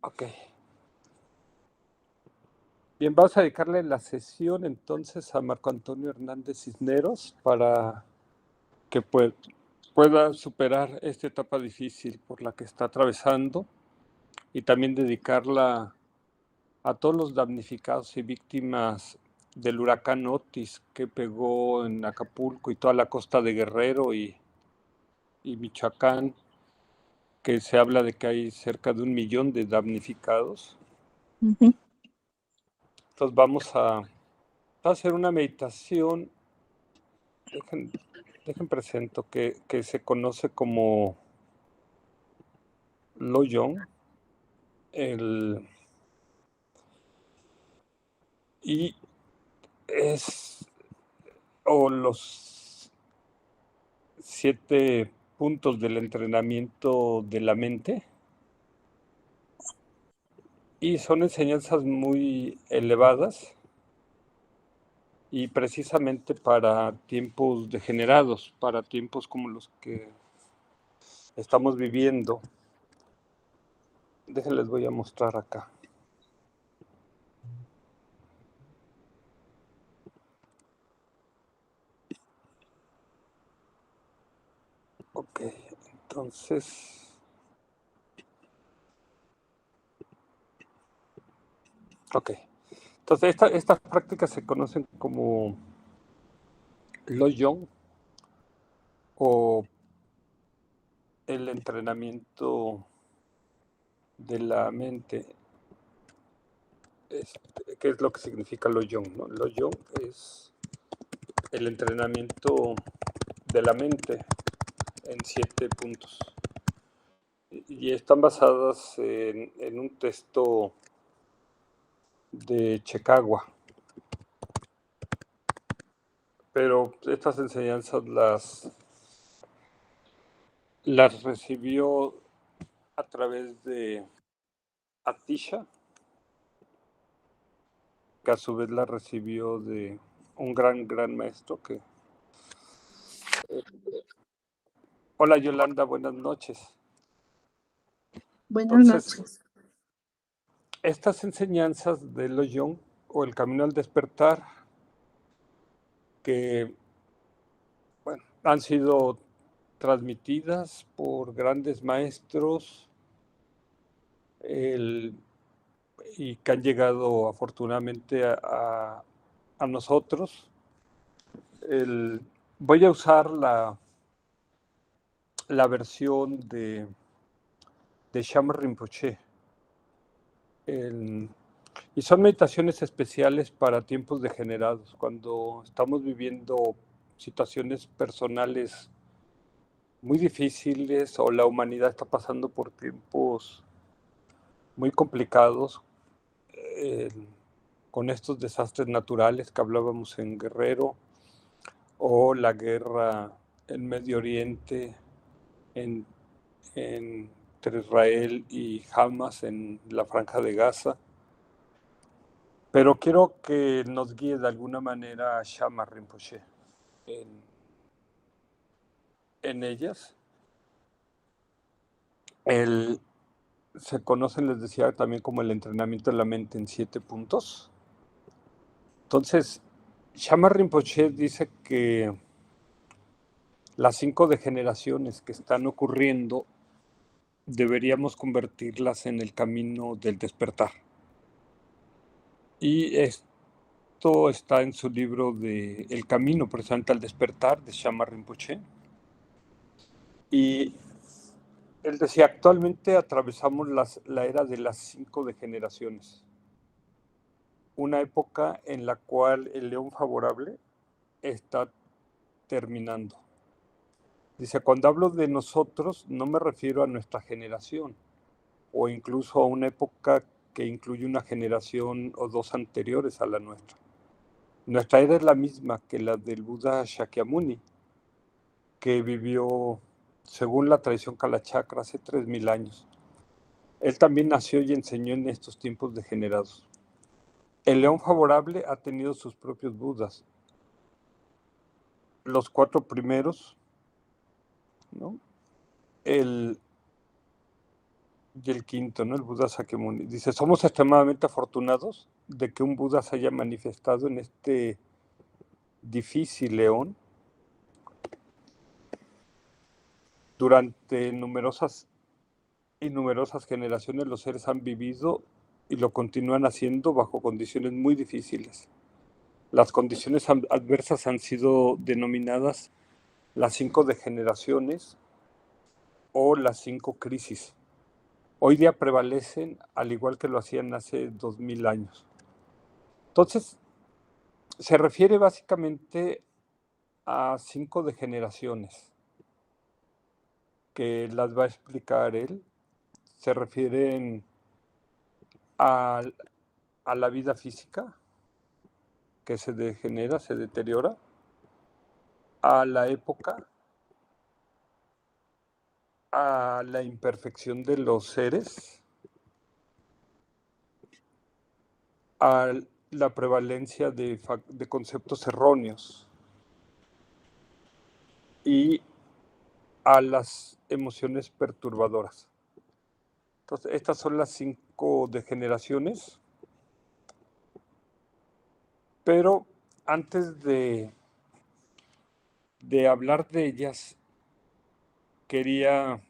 Ok. Bien, vamos a dedicarle la sesión entonces a Marco Antonio Hernández Cisneros para que pueda superar esta etapa difícil por la que está atravesando y también dedicarla a todos los damnificados y víctimas del huracán Otis que pegó en Acapulco y toda la costa de Guerrero y Michoacán, que se habla de que hay cerca de 1 millón de damnificados. Ujú. Entonces vamos a hacer una meditación. Dejen presento que se conoce como Loyong, y es o los 7 puntos del entrenamiento de la mente, y son enseñanzas muy elevadas y precisamente para tiempos degenerados, para tiempos como los que estamos viviendo. Déjenles voy a mostrar acá. Ok, entonces... Ok, entonces estas prácticas se conocen como Loyong o el entrenamiento de la mente. ¿Qué es lo que significa Loyong? ¿No? Loyong es el entrenamiento de la mente en 7 puntos. Y están basadas en un texto de Checagua. Pero estas enseñanzas las recibió a través de Atisha, que a su vez la recibió de un gran maestro que... Hola Yolanda, buenas noches. Buenas Entonces, noches. estas enseñanzas de Loyong o el camino al despertar, que bueno, han sido transmitidas por grandes maestros y que han llegado afortunadamente a nosotros. Voy a usar la versión de Shyama Rinpoche. Y son meditaciones especiales para tiempos degenerados, cuando estamos viviendo situaciones personales muy difíciles o la humanidad está pasando por tiempos muy complicados, eh, con estos desastres naturales que hablábamos en Guerrero, o la guerra en Medio Oriente, entre Israel y Hamas en la Franja de Gaza. Pero quiero que nos guíe de alguna manera Shyama Rinpoche en ellas. Se conocen, les decía, también como el entrenamiento de la mente en 7 puntos. Entonces, Shyama Rinpoche dice que las 5 degeneraciones que están ocurriendo deberíamos convertirlas en el camino del despertar. Y esto está en su libro de El Camino, precisamente al despertar, de Shyama Rinpoche. Y él decía, actualmente atravesamos la era de las 5 degeneraciones. Una época en la cual el león favorable está terminando. Dice, cuando hablo de nosotros, no me refiero a nuestra generación, o incluso a una época que incluye una generación o 2 anteriores a la nuestra. Nuestra era es la misma que la del Buda Shakyamuni, que vivió, según la tradición Kalachakra, hace 3000 años. Él también nació y enseñó en estos tiempos degenerados. El león favorable ha tenido sus propios Budas. Los 4 primeros, ¿no? Y el quinto, ¿no? El Buda Sakyamuni. Dice, somos extremadamente afortunados de que un Buda se haya manifestado en este difícil león durante numerosas y numerosas generaciones. Los seres han vivido y lo continúan haciendo bajo condiciones muy difíciles. Las condiciones adversas han sido denominadas las 5 degeneraciones o las 5 crisis. Hoy día prevalecen al igual que lo hacían hace 2000 años. Entonces, se refiere básicamente a 5 degeneraciones que las va a explicar él. Se refieren a la vida física, que se degenera, se deteriora, a la época, a la imperfección de los seres, a la prevalencia de conceptos erróneos y a las emociones perturbadoras. Entonces, estas son las 5 degeneraciones, pero antes de hablar de ellas, quería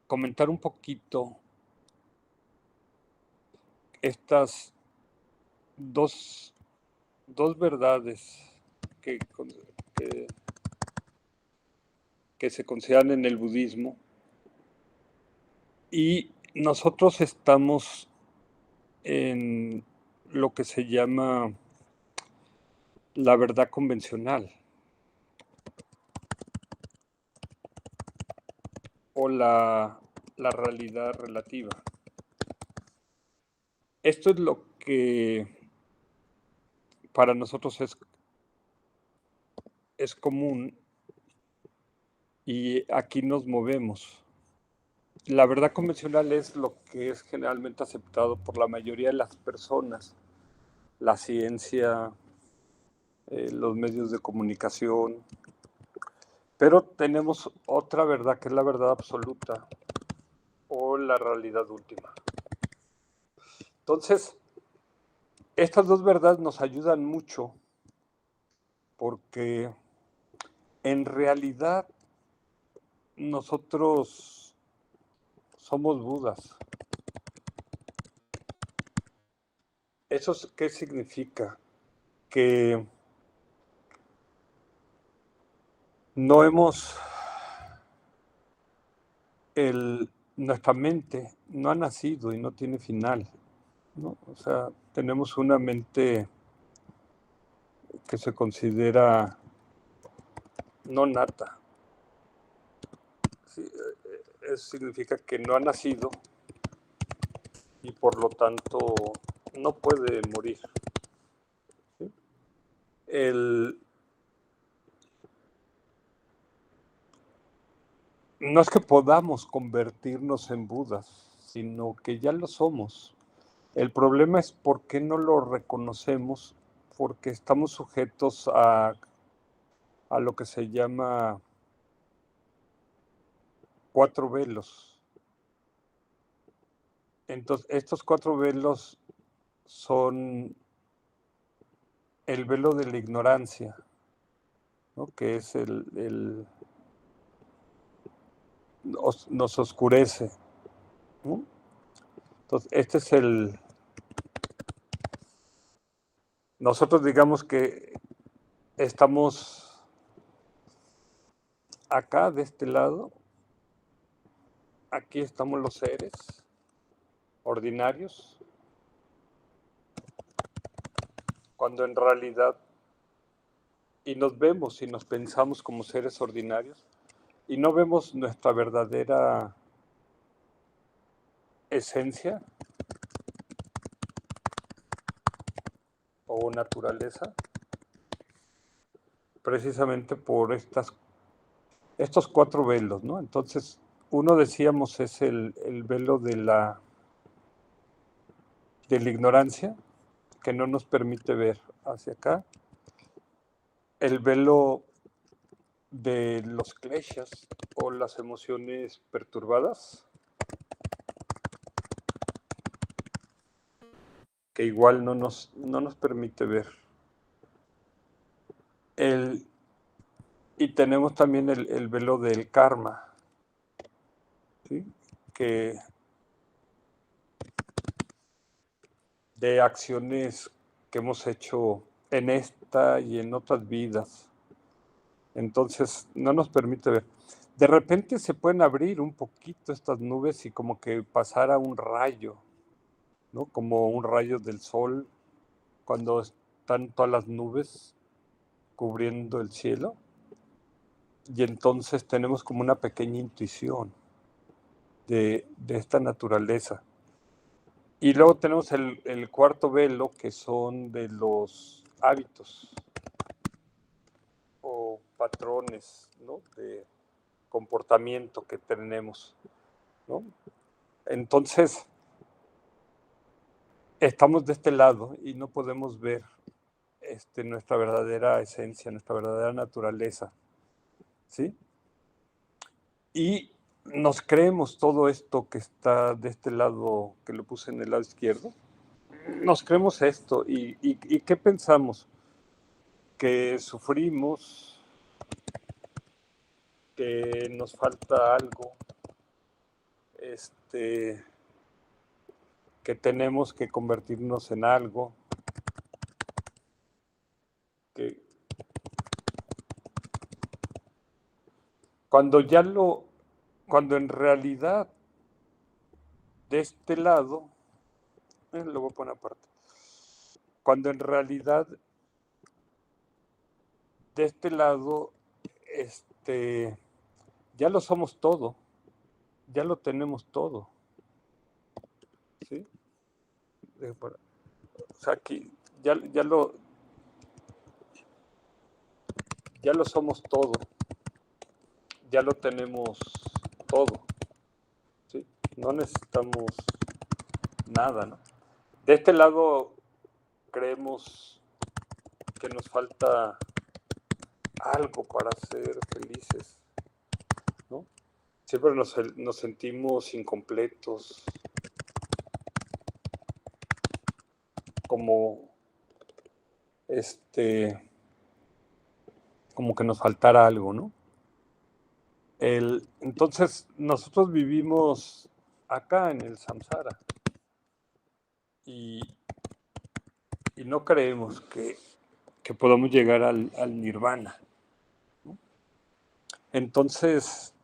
comentar un poquito estas dos verdades que, que se consideran en el budismo, y nosotros estamos en lo que se llama la verdad convencional o la realidad relativa. Esto es lo que para nosotros es común y aquí nos movemos. La verdad convencional es lo que es generalmente aceptado por la mayoría de las personas, la ciencia, los medios de comunicación, pero tenemos otra verdad que es la verdad absoluta o la realidad última. Entonces, estas dos verdades nos ayudan mucho porque en realidad nosotros somos Budas. ¿Eso qué significa? Que no hemos, nuestra mente no ha nacido y no tiene final, ¿no? O sea, tenemos una mente que se considera no nata. Sí, eso significa que no ha nacido y por lo tanto no puede morir. ¿Sí? No es que podamos convertirnos en Budas, sino que ya lo somos. El problema es por qué no lo reconocemos, porque estamos sujetos a lo que se llama 4 velos. Entonces, estos 4 velos son el velo de la ignorancia, ¿no? Que es nos oscurece, ¿no? Entonces, este es nosotros digamos que estamos acá, de este lado, aquí estamos los seres ordinarios, cuando en realidad, y nos vemos y nos pensamos como seres ordinarios, y no vemos nuestra verdadera esencia o naturaleza, precisamente por estos 4 velos, ¿no? Entonces, uno decíamos es el velo de la ignorancia, que no nos permite ver hacia acá, el velo de los kleshas o las emociones perturbadas, que igual no nos permite ver. Y tenemos también el velo del karma, ¿sí? Que de acciones que hemos hecho en esta y en otras vidas. Entonces, no nos permite ver. De repente se pueden abrir un poquito estas nubes y como que pasara un rayo, ¿no? Como un rayo del sol cuando están todas las nubes cubriendo el cielo. Y entonces tenemos como una pequeña intuición de esta naturaleza. Y luego tenemos el cuarto velo, que son de los hábitos o patrones, ¿no? De comportamiento que tenemos, ¿no? Entonces, estamos de este lado y no podemos ver nuestra verdadera esencia, nuestra verdadera naturaleza, ¿sí? Y nos creemos todo esto que está de este lado, que lo puse en el lado izquierdo, nos creemos esto y ¿qué pensamos? Que sufrimos, que nos falta algo, que tenemos que convertirnos en algo, que cuando en realidad de este lado, lo voy a poner aparte, cuando en realidad de este lado, ya lo somos todo, ya lo tenemos todo, ¿sí? O sea, aquí ya lo somos todo, ya lo tenemos todo, ¿sí? No necesitamos nada, ¿no? De este lado creemos que nos falta algo para ser felices, ¿no? Siempre nos sentimos incompletos, como como que nos faltara algo, ¿no? Entonces, nosotros vivimos acá en el samsara y no creemos que podamos llegar al nirvana, ¿no? Entonces,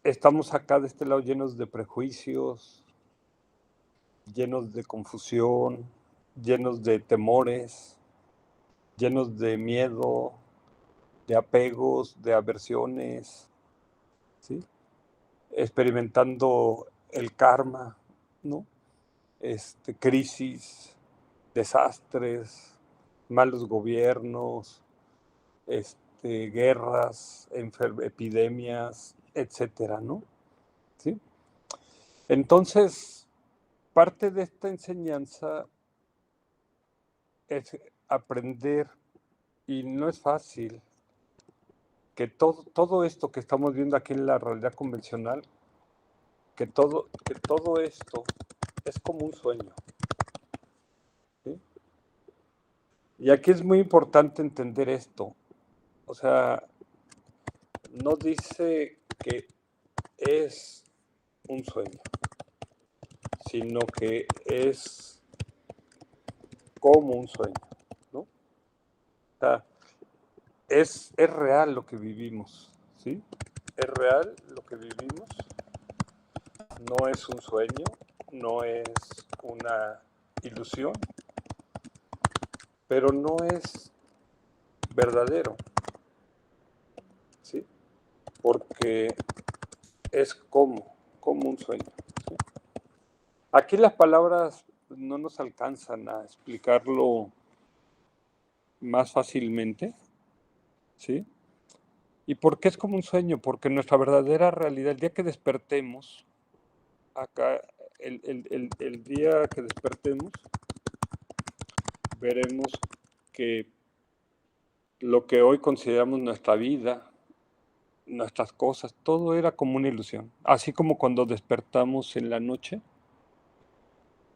estamos acá de este lado llenos de prejuicios, llenos de confusión, llenos de temores, llenos de miedo, de apegos, de aversiones, ¿sí? Experimentando el karma, ¿no? Crisis, desastres, malos gobiernos, guerras, epidemias, etcétera, ¿no? ¿Sí? Entonces, parte de esta enseñanza es aprender, y no es fácil, que todo esto que estamos viendo aquí en la realidad convencional, que todo esto es como un sueño, ¿sí? Y aquí es muy importante entender esto. O sea, no dice que es un sueño, sino que es como un sueño, ¿no? O sea, es real lo que vivimos, ¿sí? Es real lo que vivimos, no es un sueño, no es una ilusión, pero no es verdadero, ¿sí? Porque es como un sueño, ¿sí? Aquí las palabras no nos alcanzan a explicarlo más fácilmente, ¿sí? ¿Y por qué es como un sueño? Porque nuestra verdadera realidad, el día que despertemos, acá, el día que despertemos, veremos que lo que hoy consideramos nuestra vida, nuestras cosas, todo era como una ilusión. Así como cuando despertamos en la noche,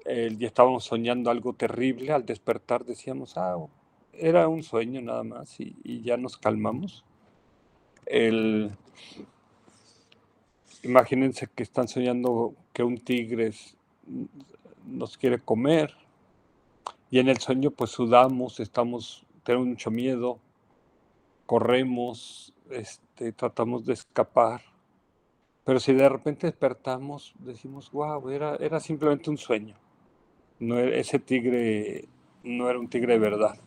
ya estábamos soñando algo terrible, al despertar decíamos, era un sueño nada más y ya nos calmamos. Imagínense que están soñando que un tigre nos quiere comer y en el sueño pues sudamos, tenemos mucho miedo, corremos, tratamos de escapar, pero si de repente despertamos decimos, wow, era simplemente un sueño, ese tigre no era un tigre de verdad,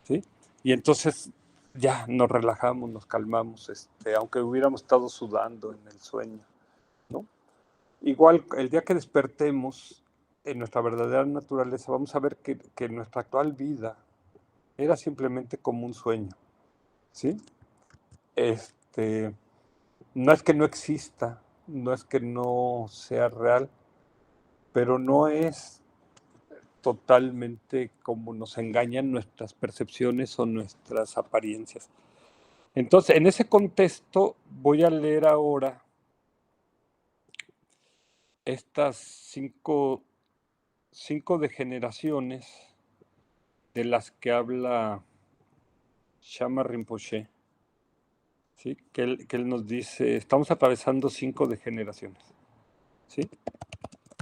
¿sí? Y entonces ya nos relajamos, nos calmamos, aunque hubiéramos estado sudando en el sueño, ¿no? Igual, el día que despertemos en nuestra verdadera naturaleza, vamos a ver que nuestra actual vida era simplemente como un sueño, ¿sí? No es que no exista, no es que no sea real, pero no es totalmente como nos engañan nuestras percepciones o nuestras apariencias. Entonces, en ese contexto, voy a leer ahora estas cinco degeneraciones de las que habla Shama Rinpoche, ¿sí? Que él nos dice, estamos atravesando 5 degeneraciones, ¿sí?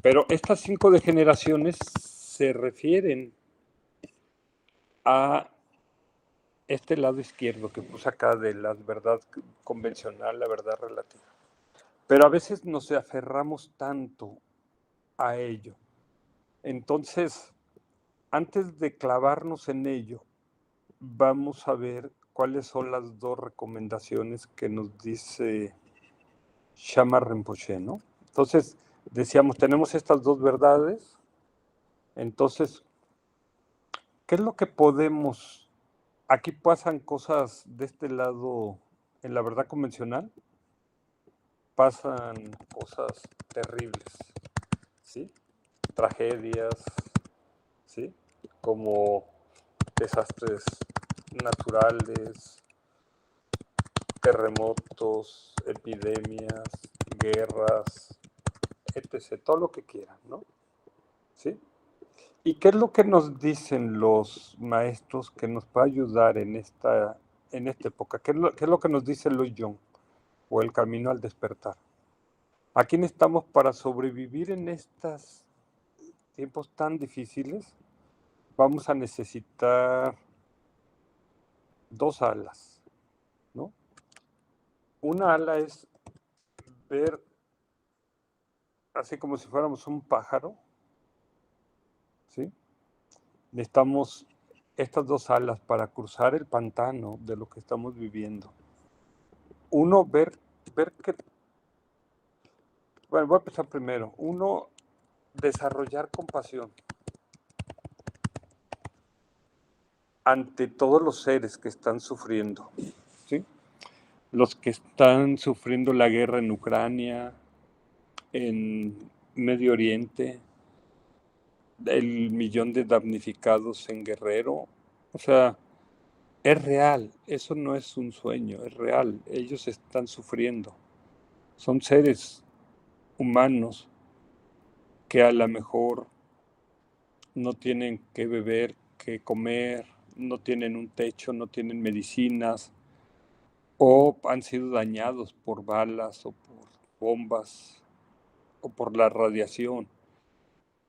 Pero estas 5 degeneraciones se refieren a este lado izquierdo que puse acá de la verdad convencional, la verdad relativa. Pero a veces nos aferramos tanto a ello. Entonces, antes de clavarnos en ello, vamos a ver cuáles son las 2 recomendaciones que nos dice Shama Rinpoche, ¿no? Entonces, decíamos, tenemos estas 2 verdades. Entonces, ¿qué es lo que podemos? Aquí pasan cosas de este lado, en la verdad convencional, pasan cosas terribles, ¿sí? Tragedias, ¿sí? Como desastres naturales, terremotos, epidemias, guerras, etc. Todo lo que quieran, ¿no? ¿Sí? ¿Y qué es lo que nos dicen los maestros que nos puede ayudar en esta época? ¿Qué es lo que nos dice Luis Young o el camino al despertar? Aquí necesitamos para sobrevivir en estos tiempos tan difíciles, vamos a necesitar 2 alas, ¿no? Una ala es ver así como si fuéramos un pájaro, ¿sí? Necesitamos estas 2 alas para cruzar el pantano de lo que estamos viviendo. Uno, ver que, bueno, voy a empezar primero. Uno, desarrollar compasión ante todos los seres que están sufriendo, ¿sí? Los que están sufriendo la guerra en Ucrania, en Medio Oriente, el millón de damnificados en Guerrero. O sea, es real, eso no es un sueño, es real. Ellos están sufriendo. Son seres humanos que a lo mejor no tienen que beber, que comer, no tienen un techo, no tienen medicinas, o han sido dañados por balas o por bombas o por la radiación.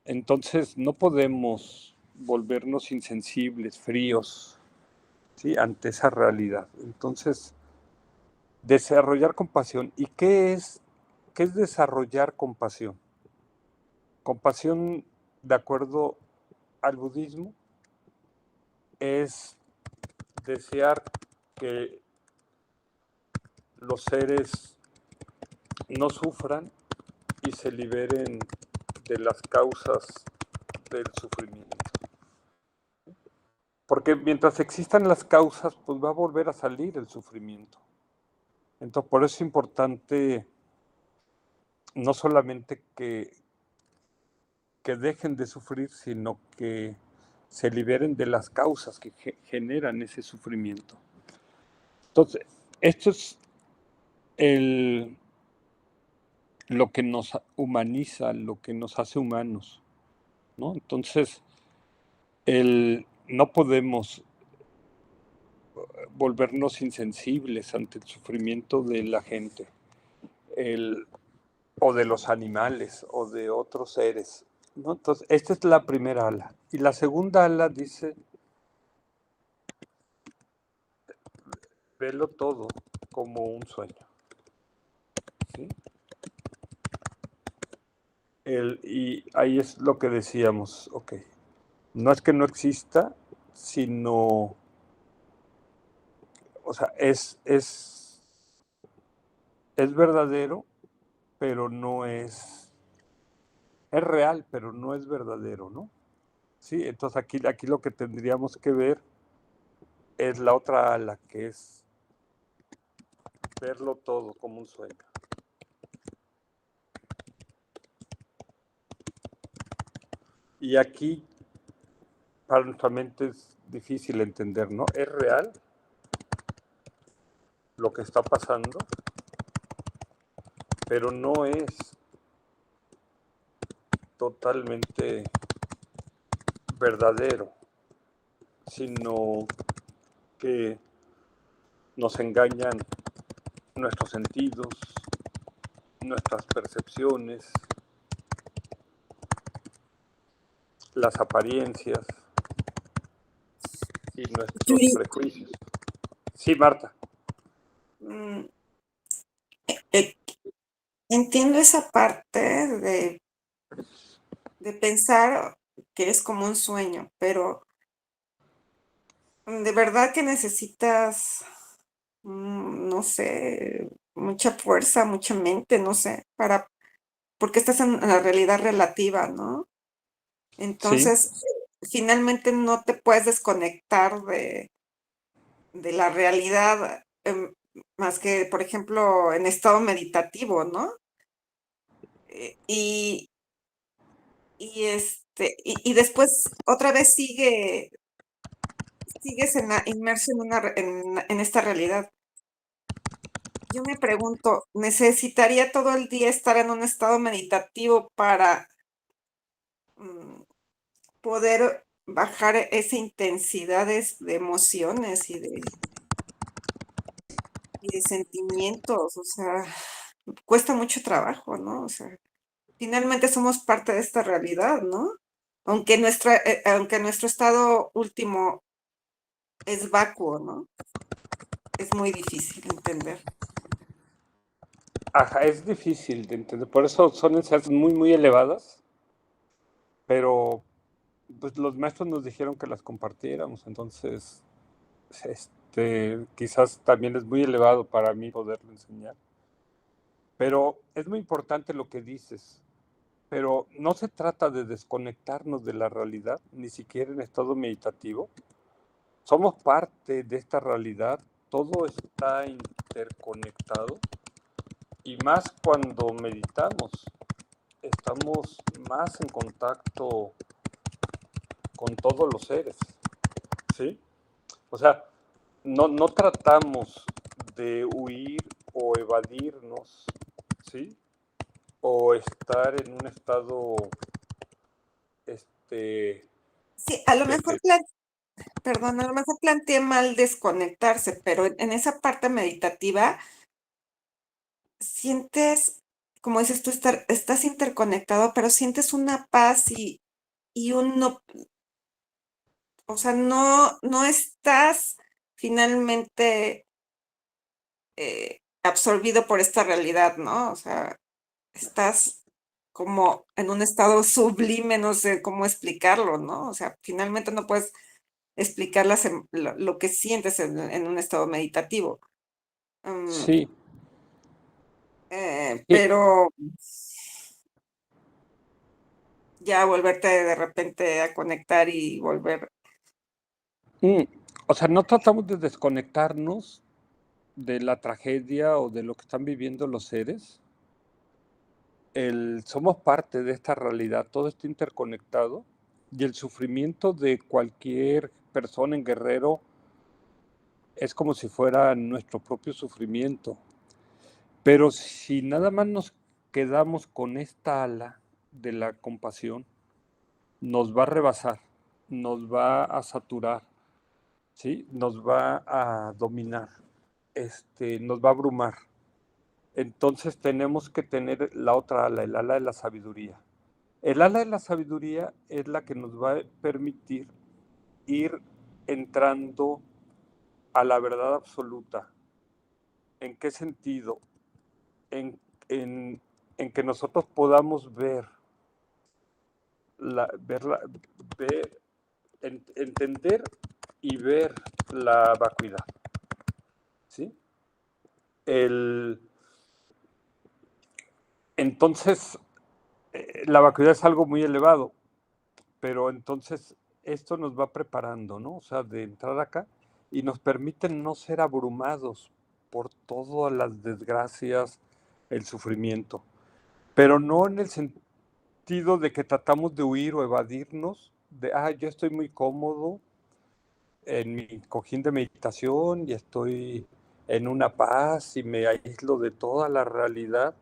Entonces no podemos volvernos insensibles, fríos, ¿sí? Ante esa realidad. Entonces, desarrollar compasión. ¿Y qué es desarrollar compasión? Compasión, de acuerdo al budismo, es desear que los seres no sufran y se liberen de las causas del sufrimiento. Porque mientras existan las causas, pues va a volver a salir el sufrimiento. Entonces, por eso es importante no solamente que dejen de sufrir, sino que se liberen de las causas que generan ese sufrimiento. Entonces, esto es lo que nos humaniza, lo que nos hace humanos. ¿no? Entonces, no podemos volvernos insensibles ante el sufrimiento de la gente, el, o de los animales, o de otros seres, ¿no? Entonces, esta es la primera ala. Y la segunda ala dice, velo todo como un sueño, ¿sí? Y ahí es lo que decíamos, ok, no es que no exista, sino, o sea, es verdadero, pero no es real, pero no es verdadero, ¿no? Sí, entonces aquí lo que tendríamos que ver es la otra ala, que es verlo todo como un sueño. Y aquí para nuestra mente es difícil entender, ¿no? ¿Es real lo que está pasando? Pero no es totalmente verdadero, sino que nos engañan nuestros sentidos, nuestras percepciones, las apariencias y nuestros Yuri, prejuicios. Sí, Marta. mm, eh, entiendo esa parte de pensar que es como un sueño, pero de verdad que necesitas, no sé, mucha fuerza, mucha mente, no sé, porque estás en la realidad relativa, ¿no? Sí, Entonces, finalmente no te puedes desconectar de la realidad, más que, por ejemplo, en estado meditativo, ¿no? Y, y después otra vez sigues inmerso en esta realidad. Yo me pregunto, ¿necesitaría todo el día estar en un estado meditativo para mm, poder bajar esa intensidad de emociones y de sentimientos? O sea, cuesta mucho trabajo, ¿no? O sea, finalmente somos parte de esta realidad, ¿no? Aunque nuestro estado último es vacuo, ¿no? Es muy difícil entender. ajá, es difícil de entender. Por eso son enseñanzas muy, muy elevadas, pero pues los maestros nos dijeron que las compartiéramos, entonces quizás también es muy elevado para mí poderlo enseñar. Pero es muy importante lo que dices. Pero no se trata de desconectarnos de la realidad, ni siquiera en estado meditativo. Somos parte de esta realidad, todo está interconectado y más cuando meditamos, estamos más en contacto con todos los seres, ¿sí? O sea, no tratamos de huir o evadirnos, ¿sí? O estar en un estado, este, Sí, a lo de, mejor, perdón, a lo mejor planteé mal desconectarse, pero en esa parte meditativa sientes, como dices tú, estás interconectado, pero sientes una paz y un no, o sea, no estás finalmente absorbido por esta realidad, ¿no? O sea, estás como en un estado sublime, no sé cómo explicarlo, ¿no? O sea, finalmente no puedes explicar lo que sientes en un estado meditativo. Mm, sí, sí. pero ya volverte de repente a conectar y volver. Mm, o sea, no tratamos de desconectarnos de la tragedia o de lo que están viviendo los seres. Somos parte de esta realidad, todo está interconectado y el sufrimiento de cualquier persona en Guerrero es como si fuera nuestro propio sufrimiento. Pero si nada más nos quedamos con esta ala de la compasión, nos va a rebasar, nos va a saturar, ¿sí? Nos va a dominar, nos va a abrumar. Entonces tenemos que tener la otra ala, el ala de la sabiduría. El ala de la sabiduría es la que nos va a permitir ir entrando a la verdad absoluta. ¿En qué sentido? En, en, en que nosotros podamos ver, ver, entender y ver la vacuidad. ¿Sí? Entonces, la vacuidad es algo muy elevado, pero entonces esto nos va preparando, ¿no? O sea, de entrar acá y nos permite no ser abrumados por todas las desgracias, el sufrimiento, pero no en el sentido de que tratamos de huir o evadirnos, de, yo estoy muy cómodo en mi cojín de meditación y estoy en una paz y me aíslo de toda la realidad.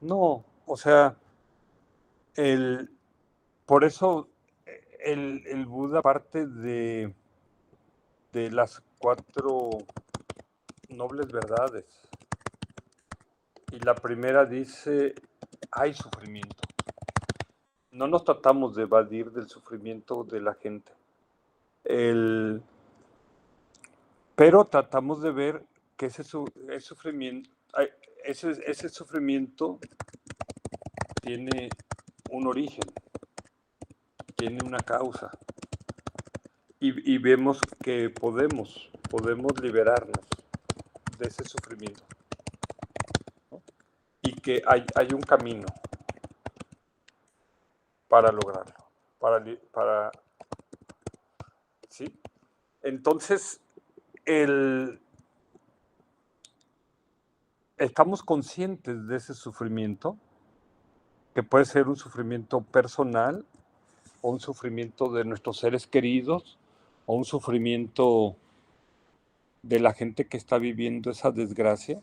No, o sea, el, por eso el Buda parte de las 4 nobles verdades. Y la primera dice, hay sufrimiento. No nos tratamos de evadir del sufrimiento de la gente. Pero tratamos de ver que ese sufrimiento, ese sufrimiento tiene un origen, tiene una causa. Y vemos que podemos liberarnos de ese sufrimiento, ¿no? Y que hay un camino para lograrlo, ¿sí? Entonces, estamos conscientes de ese sufrimiento, que puede ser un sufrimiento personal, o un sufrimiento de nuestros seres queridos, o un sufrimiento de la gente que está viviendo esa desgracia.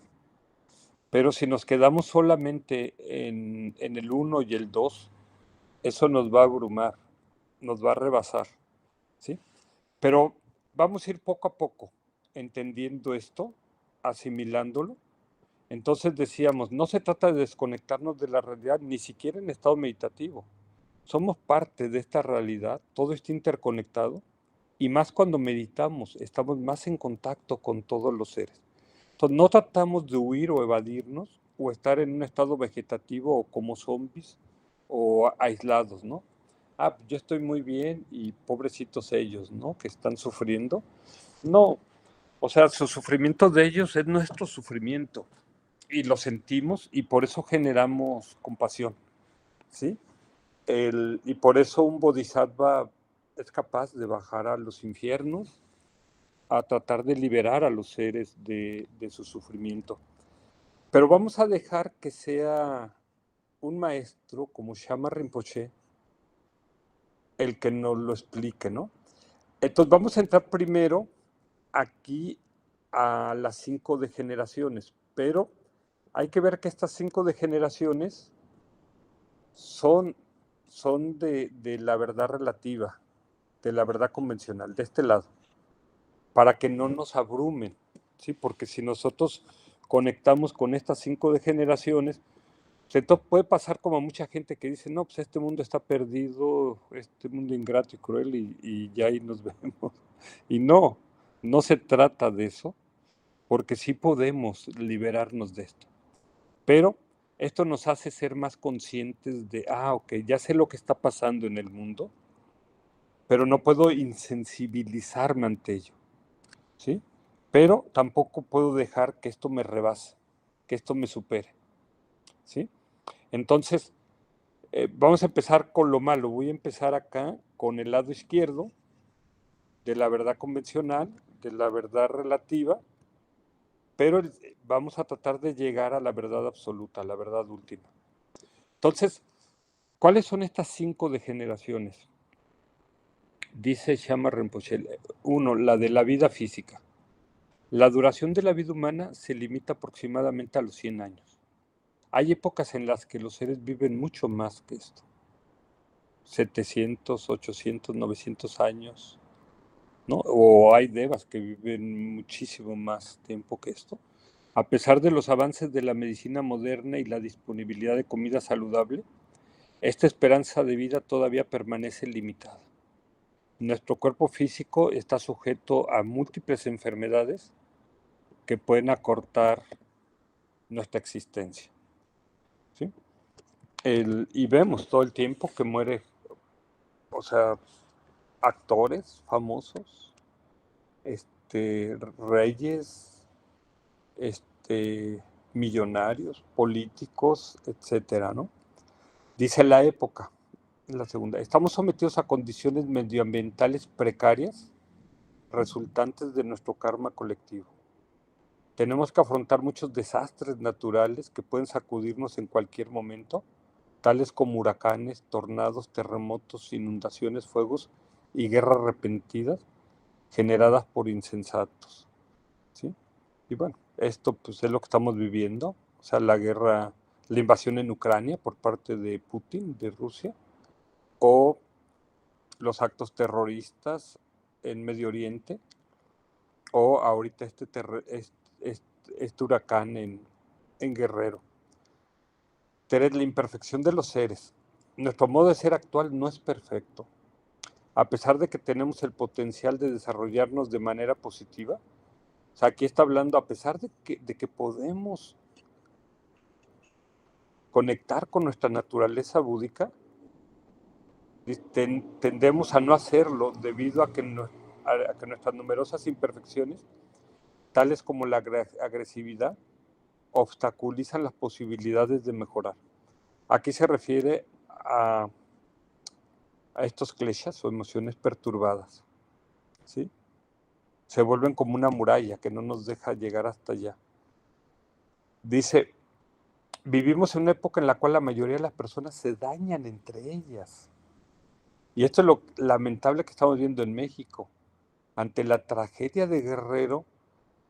Pero si nos quedamos solamente en el 1 y el 2, eso nos va a abrumar, nos va a rebasar, ¿sí? Pero vamos a ir poco a poco entendiendo esto, asimilándolo. Entonces decíamos, no se trata de desconectarnos de la realidad, ni siquiera en estado meditativo. Somos parte de esta realidad, todo está interconectado, y más cuando meditamos, estamos más en contacto con todos los seres. Entonces no tratamos de huir o evadirnos, o estar en un estado vegetativo o como zombies, o aislados, ¿no? Yo estoy muy bien y pobrecitos ellos, ¿no? Que están sufriendo. No, o sea, su sufrimiento de ellos es nuestro sufrimiento y lo sentimos y por eso generamos compasión, ¿sí? Y por eso un bodhisattva es capaz de bajar a los infiernos a tratar de liberar a los seres de su sufrimiento. Pero vamos a dejar que sea un maestro como Shama Rinpoche el que nos lo explique, ¿no? Entonces vamos a entrar primero aquí a las 5 degeneraciones, pero hay que ver que estas 5 degeneraciones son de la verdad relativa, de la verdad convencional, de este lado, para que no nos abrumen, ¿sí? Porque si nosotros conectamos con estas 5 degeneraciones, entonces puede pasar como a mucha gente que dice, no, pues este mundo está perdido, este mundo ingrato y cruel, y ya ahí nos vemos. Y no, no se trata de eso, porque sí podemos liberarnos de esto. Pero esto nos hace ser más conscientes de, ok, ya sé lo que está pasando en el mundo, pero no puedo insensibilizarme ante ello, ¿sí? Pero tampoco puedo dejar que esto me rebase, que esto me supere, ¿sí? Entonces, vamos a empezar con lo malo. Voy a empezar acá con el lado izquierdo de la verdad convencional, de la verdad relativa, pero vamos a tratar de llegar a la verdad absoluta, a la verdad última. Entonces, ¿cuáles son estas 5 degeneraciones? Dice Shama Rinpoche, 1, la de la vida física. La duración de la vida humana se limita aproximadamente a los 100 años. Hay épocas en las que los seres viven mucho más que esto, 700, 800, 900 años, ¿no? O hay devas que viven muchísimo más tiempo que esto. A pesar de los avances de la medicina moderna y la disponibilidad de comida saludable, esta esperanza de vida todavía permanece limitada. Nuestro cuerpo físico está sujeto a múltiples enfermedades que pueden acortar nuestra existencia. ¿Sí? Y vemos todo el tiempo que muere, o sea, actores famosos, reyes, millonarios, políticos, etcétera, ¿no? Dice la época, la segunda, estamos sometidos a condiciones medioambientales precarias resultantes de nuestro karma colectivo. Tenemos que afrontar muchos desastres naturales que pueden sacudirnos en cualquier momento, tales como huracanes, tornados, terremotos, inundaciones, fuegos y guerras repentinas generadas por insensatos. ¿Sí? Y bueno, esto pues es lo que estamos viviendo, o sea, la guerra, la invasión en Ucrania por parte de Putin, de Rusia, o los actos terroristas en Medio Oriente, o ahorita este huracán en Guerrero. Tres, la imperfección de los seres. Nuestro modo de ser actual no es perfecto. A pesar de que tenemos el potencial de desarrollarnos de manera positiva, o sea, aquí está hablando a pesar de que podemos conectar con nuestra naturaleza búdica, tendemos a no hacerlo debido a que nuestras numerosas imperfecciones, tales como la agresividad, obstaculizan las posibilidades de mejorar. Aquí se refiere a estos kleshas o emociones perturbadas, ¿sí? Se vuelven como una muralla que no nos deja llegar hasta allá. Dice, vivimos en una época en la cual la mayoría de las personas se dañan entre ellas. Y esto es lo lamentable que estamos viendo en México. Ante la tragedia de Guerrero,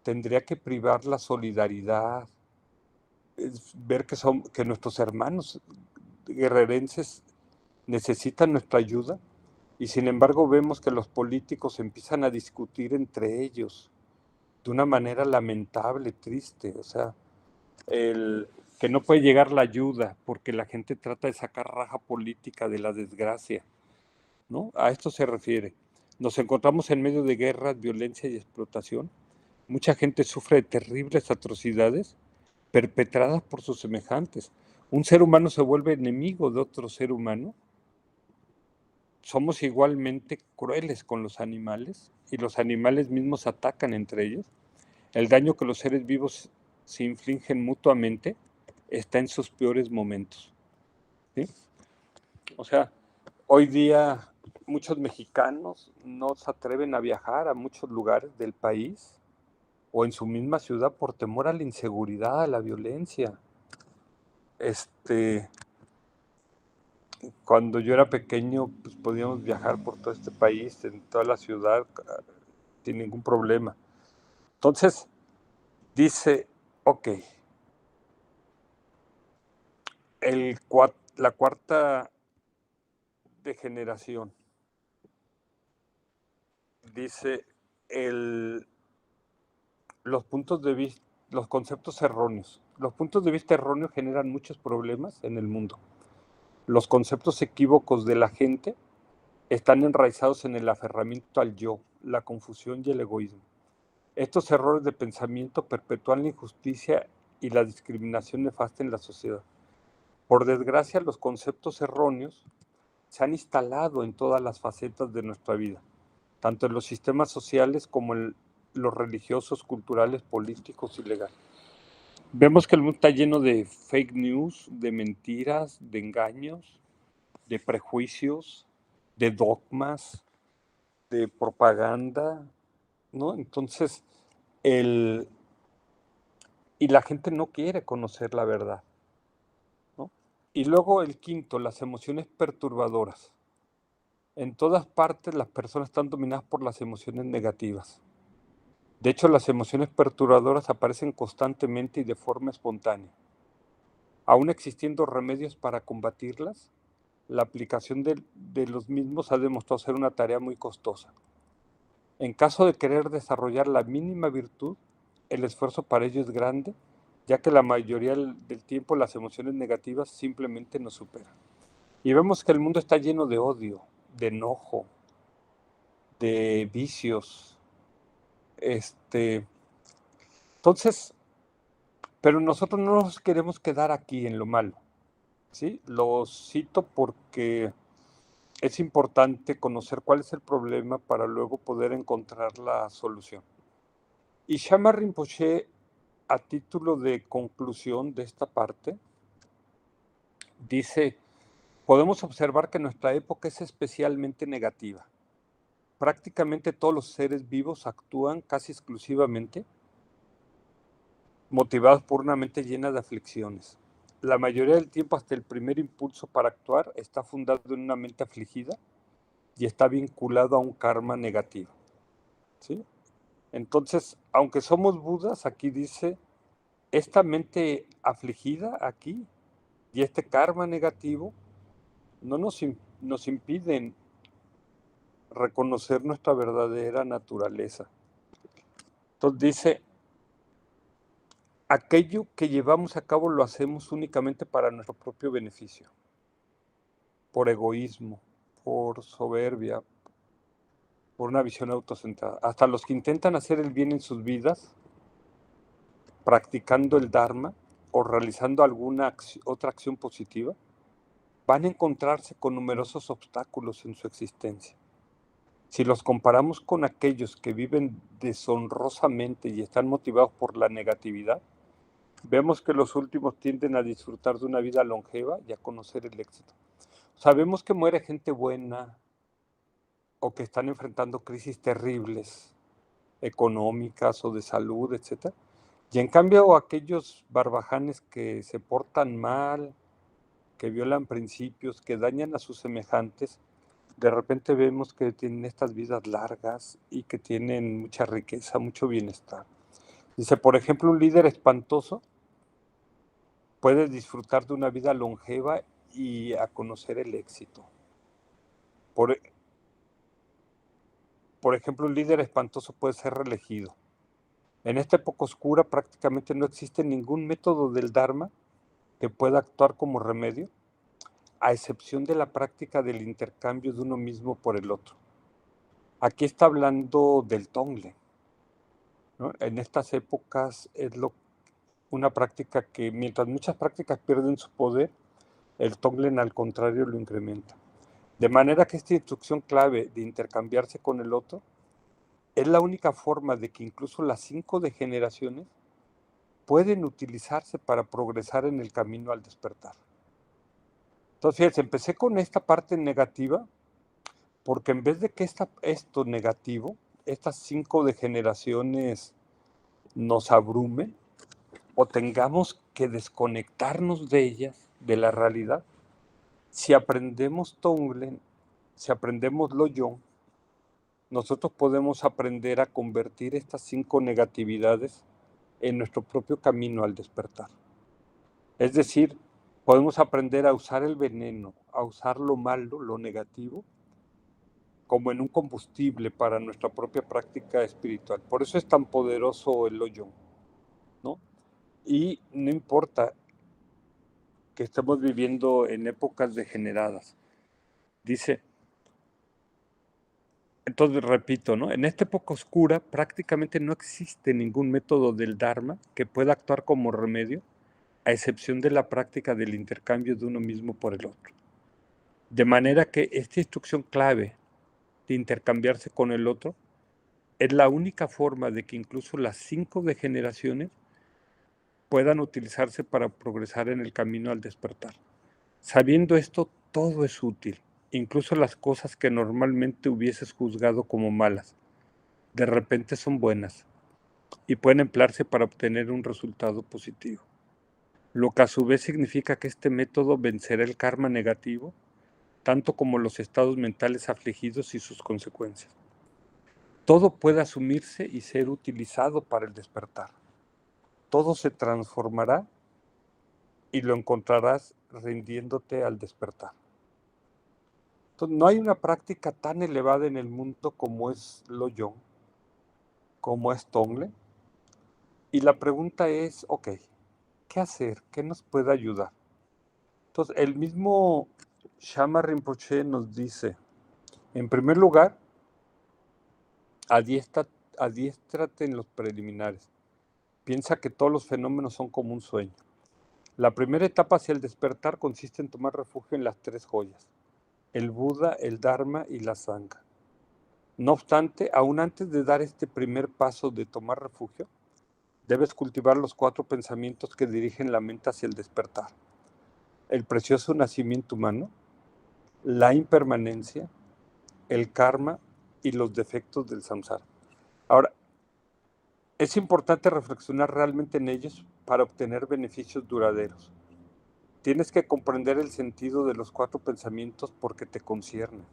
tendría que privar la solidaridad, ver que nuestros hermanos guerrerenses necesitan nuestra ayuda, y sin embargo vemos que los políticos empiezan a discutir entre ellos de una manera lamentable, triste, o sea, que no puede llegar la ayuda porque la gente trata de sacar raja política de la desgracia, ¿no? A esto se refiere. Nos encontramos en medio de guerras, violencia y explotación. Mucha gente sufre de terribles atrocidades perpetradas por sus semejantes. Un ser humano se vuelve enemigo de otro ser humano. Somos igualmente crueles con los animales y los animales mismos atacan entre ellos. El daño que los seres vivos se infligen mutuamente está en sus peores momentos. ¿Sí? O sea, hoy día muchos mexicanos no se atreven a viajar a muchos lugares del país o en su misma ciudad por temor a la inseguridad, a la violencia. Cuando yo era pequeño, pues podíamos viajar por todo este país, en toda la ciudad, sin ningún problema. Entonces, dice, ok, la cuarta degeneración, dice los puntos de vista, los conceptos erróneos. Los puntos de vista erróneos generan muchos problemas en el mundo. Los conceptos equívocos de la gente están enraizados en el aferramiento al yo, la confusión y el egoísmo. Estos errores de pensamiento perpetúan la injusticia y la discriminación nefasta en la sociedad. Por desgracia, los conceptos erróneos se han instalado en todas las facetas de nuestra vida, tanto en los sistemas sociales como en los religiosos, culturales, políticos y legales. Vemos que el mundo está lleno de fake news, de mentiras, de engaños, de prejuicios, de dogmas, de propaganda, ¿no? Entonces, y la gente no quiere conocer la verdad, ¿no? Y luego el quinto, las emociones perturbadoras. En todas partes las personas están dominadas por las emociones negativas. De hecho, las emociones perturbadoras aparecen constantemente y de forma espontánea. Aún existiendo remedios para combatirlas, la aplicación de los mismos ha demostrado ser una tarea muy costosa. En caso de querer desarrollar la mínima virtud, el esfuerzo para ello es grande, ya que la mayoría del tiempo las emociones negativas simplemente nos superan. Y vemos que el mundo está lleno de odio, de enojo, de vicios. Entonces, pero nosotros no nos queremos quedar aquí en lo malo, ¿sí? Lo cito porque es importante conocer cuál es el problema para luego poder encontrar la solución. Y Shama Rinpoche, a título de conclusión de esta parte, dice, podemos observar que nuestra época es especialmente negativa. Prácticamente todos los seres vivos actúan casi exclusivamente motivados por una mente llena de aflicciones. La mayoría del tiempo, hasta el primer impulso para actuar está fundado en una mente afligida y está vinculado a un karma negativo, ¿sí? Entonces, aunque somos budas, aquí dice, esta mente afligida aquí y este karma negativo no nos impiden reconocer nuestra verdadera naturaleza. Entonces dice, aquello que llevamos a cabo lo hacemos únicamente para nuestro propio beneficio, por egoísmo, por soberbia, por una visión autocentrada. Hasta los que intentan hacer el bien en sus vidas, practicando el Dharma o realizando alguna otra acción positiva, van a encontrarse con numerosos obstáculos en su existencia. Si los comparamos con aquellos que viven deshonrosamente y están motivados por la negatividad, vemos que los últimos tienden a disfrutar de una vida longeva y a conocer el éxito. Sabemos que muere gente buena o que están enfrentando crisis terribles, económicas o de salud, etc. Y en cambio aquellos barbajanes que se portan mal, que violan principios, que dañan a sus semejantes, de repente vemos que tienen estas vidas largas y que tienen mucha riqueza, mucho bienestar. Dice, por ejemplo, un líder espantoso puede disfrutar de una vida longeva y a conocer el éxito. Por ejemplo, un líder espantoso puede ser reelegido. En esta época oscura prácticamente no existe ningún método del Dharma que pueda actuar como remedio, a excepción de la práctica del intercambio de uno mismo por el otro. Aquí está hablando del Tonglen, ¿no? En estas épocas es una práctica que, mientras muchas prácticas pierden su poder, el Tonglen al contrario lo incrementa. De manera que esta instrucción clave de intercambiarse con el otro es la única forma de que incluso las 5 degeneraciones pueden utilizarse para progresar en el camino al despertar. Entonces, fíjense, empecé con esta parte negativa, porque en vez de que esto negativo, estas 5 degeneraciones nos abrumen o tengamos que desconectarnos de ellas, de la realidad, si aprendemos Tonglen, si aprendemos Loyong, nosotros podemos aprender a convertir estas 5 negatividades en nuestro propio camino al despertar. Es decir, podemos aprender a usar el veneno, a usar lo malo, lo negativo, como en un combustible para nuestra propia práctica espiritual. Por eso es tan poderoso el Loyong, ¿no? Y no importa que estemos viviendo en épocas degeneradas. Dice, entonces repito, ¿no? En esta época oscura prácticamente no existe ningún método del Dharma que pueda actuar como remedio, a excepción de la práctica del intercambio de uno mismo por el otro. De manera que esta instrucción clave de intercambiarse con el otro es la única forma de que incluso las 5 degeneraciones puedan utilizarse para progresar en el camino al despertar. Sabiendo esto, todo es útil, incluso las cosas que normalmente hubieses juzgado como malas, de repente son buenas y pueden emplearse para obtener un resultado positivo. Lo que a su vez significa que este método vencerá el karma negativo, tanto como los estados mentales afligidos y sus consecuencias. Todo puede asumirse y ser utilizado para el despertar. Todo se transformará y lo encontrarás rindiéndote al despertar. Entonces, no hay una práctica tan elevada en el mundo como es Lojong, como es Tonglen. Y la pregunta es, ok, ¿qué hacer? ¿Qué nos puede ayudar? Entonces, el mismo Shama Rinpoche nos dice, en primer lugar, adiéstrate en los preliminares. Piensa que todos los fenómenos son como un sueño. La primera etapa hacia el despertar consiste en tomar refugio en las tres joyas, el Buda, el Dharma y la Sangha. No obstante, aún antes de dar este primer paso de tomar refugio, debes cultivar los 4 pensamientos que dirigen la mente hacia el despertar. El precioso nacimiento humano, la impermanencia, el karma y los defectos del samsara. Ahora, es importante reflexionar realmente en ellos para obtener beneficios duraderos. Tienes que comprender el sentido de los 4 pensamientos porque te conciernen.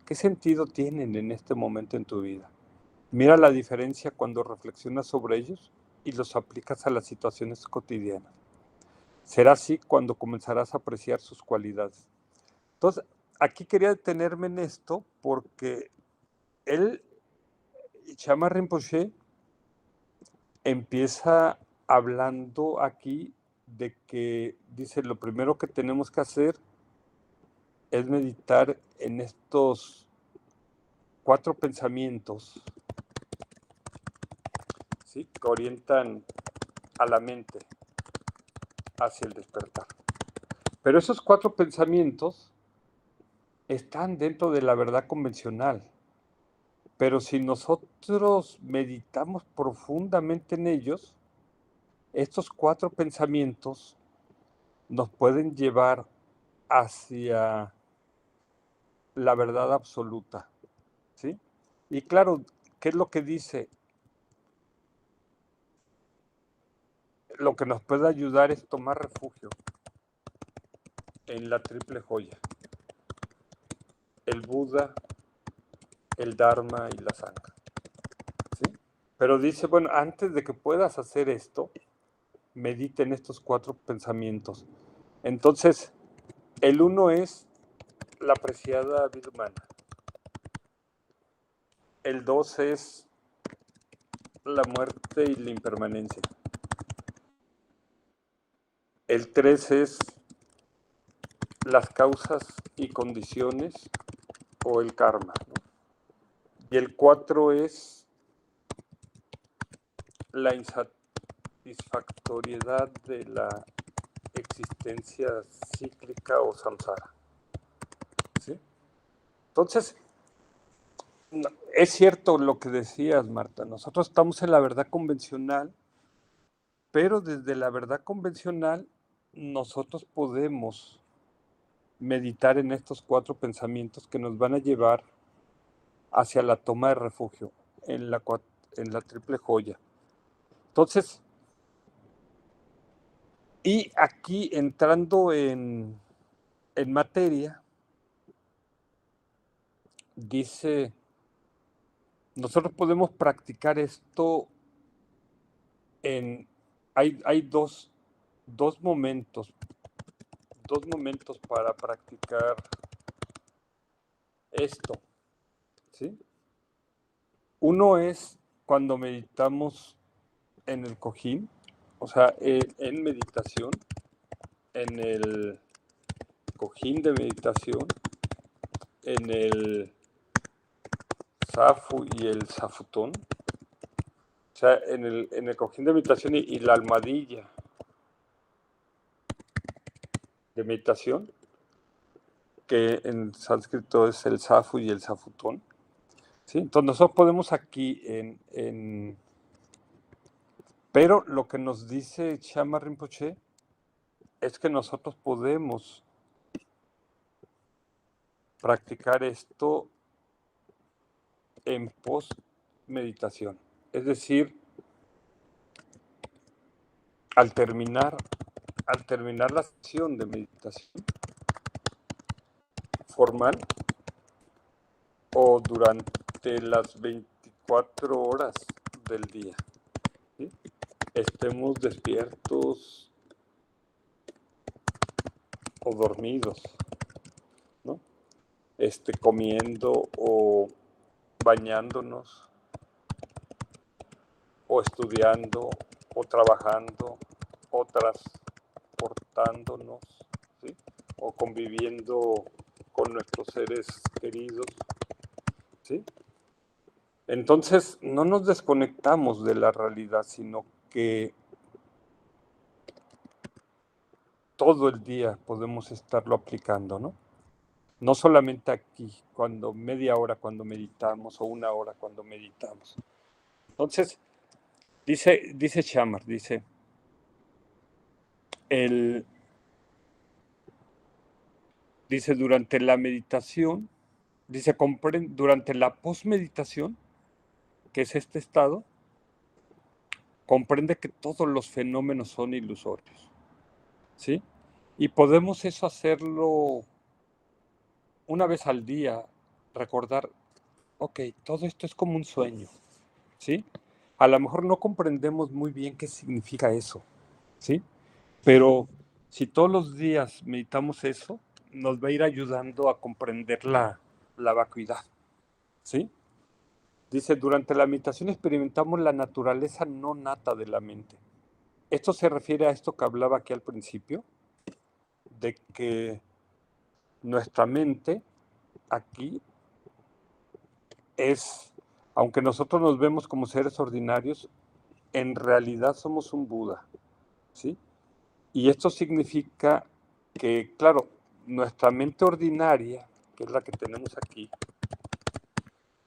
¿Qué sentido tienen en este momento en tu vida? Mira la diferencia cuando reflexionas sobre ellos y los aplicas a las situaciones cotidianas. Será así cuando comenzarás a apreciar sus cualidades. Entonces, aquí quería detenerme en esto porque él, Shama Rinpoche, empieza hablando aquí de que, dice, lo primero que tenemos que hacer es meditar en estos 4 pensamientos, ¿sí?, que orientan a la mente hacia el despertar. Pero esos 4 pensamientos están dentro de la verdad convencional. Pero si nosotros meditamos profundamente en ellos, estos 4 pensamientos nos pueden llevar hacia la verdad absoluta, ¿sí? Y claro, ¿qué es lo que dice? Lo que nos puede ayudar es tomar refugio en la triple joya, el Buda, el Dharma y la Sangha, ¿sí? Pero dice, bueno, antes de que puedas hacer esto, medita en estos 4 pensamientos. Entonces, el uno es la apreciada vida humana. El 2 es la muerte y la impermanencia. El 3 es las causas y condiciones o el karma, ¿no? Y el 4 es la insatisfactoriedad de la existencia cíclica o samsara, ¿sí? Entonces, es cierto lo que decías, Marta. Nosotros estamos en la verdad convencional, pero desde la verdad convencional nosotros podemos meditar en estos 4 pensamientos que nos van a llevar hacia la toma de refugio en la triple joya. Entonces, y aquí entrando en materia, dice, nosotros podemos practicar esto en, hay dos momentos para practicar esto, ¿sí? Uno es cuando meditamos en el cojín, o sea, en meditación, en el cojín de meditación, en el zafu y el zafutón, o sea, en el cojín de meditación y la almohadilla de meditación, que en sánscrito es el zafu y el zafutón, ¿sí? Entonces nosotros podemos aquí pero lo que nos dice Shama Rinpoche es que nosotros podemos practicar esto en post-meditación. Es decir, al terminar la sesión de meditación formal o durante las 24 horas del día, ¿sí?, estemos despiertos o dormidos, ¿no? comiendo o bañándonos o estudiando o trabajando o transportándonos, ¿sí? O conviviendo con nuestros seres queridos, ¿sí? Entonces no nos desconectamos de la realidad, sino que todo el día podemos estarlo aplicando, ¿no? No solamente aquí, cuando media hora cuando meditamos o una hora cuando meditamos. Entonces, dice Shamar, el, dice durante la meditación, durante la posmeditación, que es este estado, comprende que todos los fenómenos son ilusorios, ¿sí? Y podemos eso hacerlo una vez al día, recordar, ok, todo esto es como un sueño, ¿sí? A lo mejor no comprendemos muy bien qué significa eso, ¿sí? Pero si todos los días meditamos eso, nos va a ir ayudando a comprender la vacuidad, ¿sí? Dice, durante la meditación experimentamos la naturaleza no nata de la mente. Esto se refiere a esto que hablaba aquí al principio, de que nuestra mente aquí es, aunque nosotros nos vemos como seres ordinarios, en realidad somos un Buda, ¿sí? Y esto significa que, claro, nuestra mente ordinaria, que es la que tenemos aquí,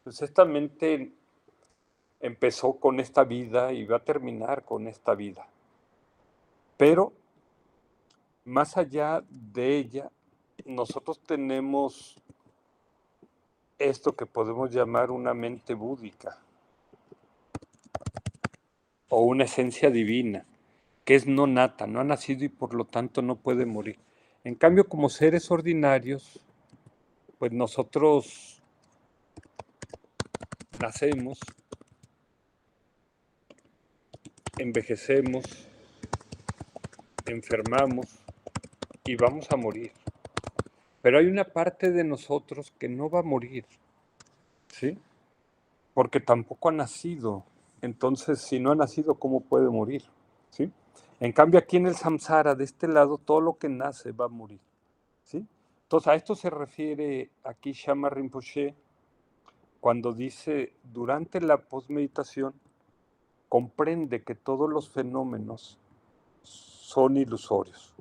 pues esta mente empezó con esta vida y va a terminar con esta vida. Pero más allá de ella, nosotros tenemos esto que podemos llamar una mente búdica o una esencia divina, que es no nata, no ha nacido y por lo tanto no puede morir. En cambio, como seres ordinarios, pues nosotros nacemos, envejecemos, enfermamos y vamos a morir. Pero hay una parte de nosotros que no va a morir, ¿sí? Porque tampoco ha nacido. Entonces, si no ha nacido, ¿cómo puede morir? ¿Sí? En cambio, aquí en el samsara, de este lado, todo lo que nace va a morir, ¿sí? Entonces, a esto se refiere aquí Shama Rinpoche cuando dice, durante la posmeditación, comprende que todos los fenómenos son ilusorios,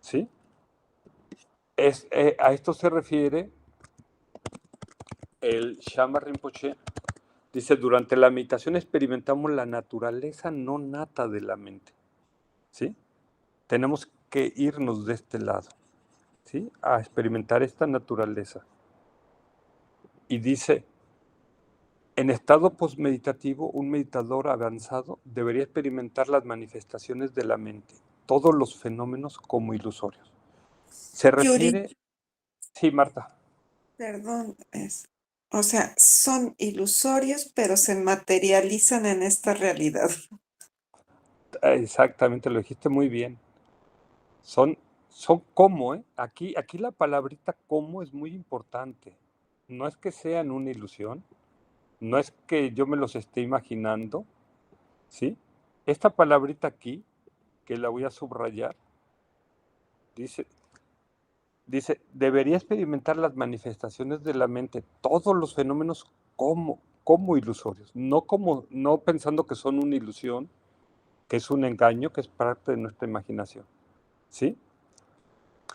¿sí? A esto se refiere el Shama Rinpoche. Dice, durante la meditación experimentamos la naturaleza no nata de la mente, ¿sí? Tenemos que irnos de este lado, ¿sí? A experimentar esta naturaleza. Y dice, en estado posmeditativo, un meditador avanzado debería experimentar las manifestaciones de la mente, todos los fenómenos como ilusorios. Se Yuri, refiere... Sí, Marta. perdón, o sea, son ilusorios, pero se materializan en esta realidad. Exactamente, lo dijiste muy bien. Son como, ¿eh? Aquí la palabrita como es muy importante. No es que sean una ilusión, no es que yo me los esté imaginando, ¿sí? Esta palabrita aquí, que la voy a subrayar, dice, debería experimentar las manifestaciones de la mente, todos los fenómenos como ilusorios, no pensando que son una ilusión, que es un engaño, que es parte de nuestra imaginación, ¿sí?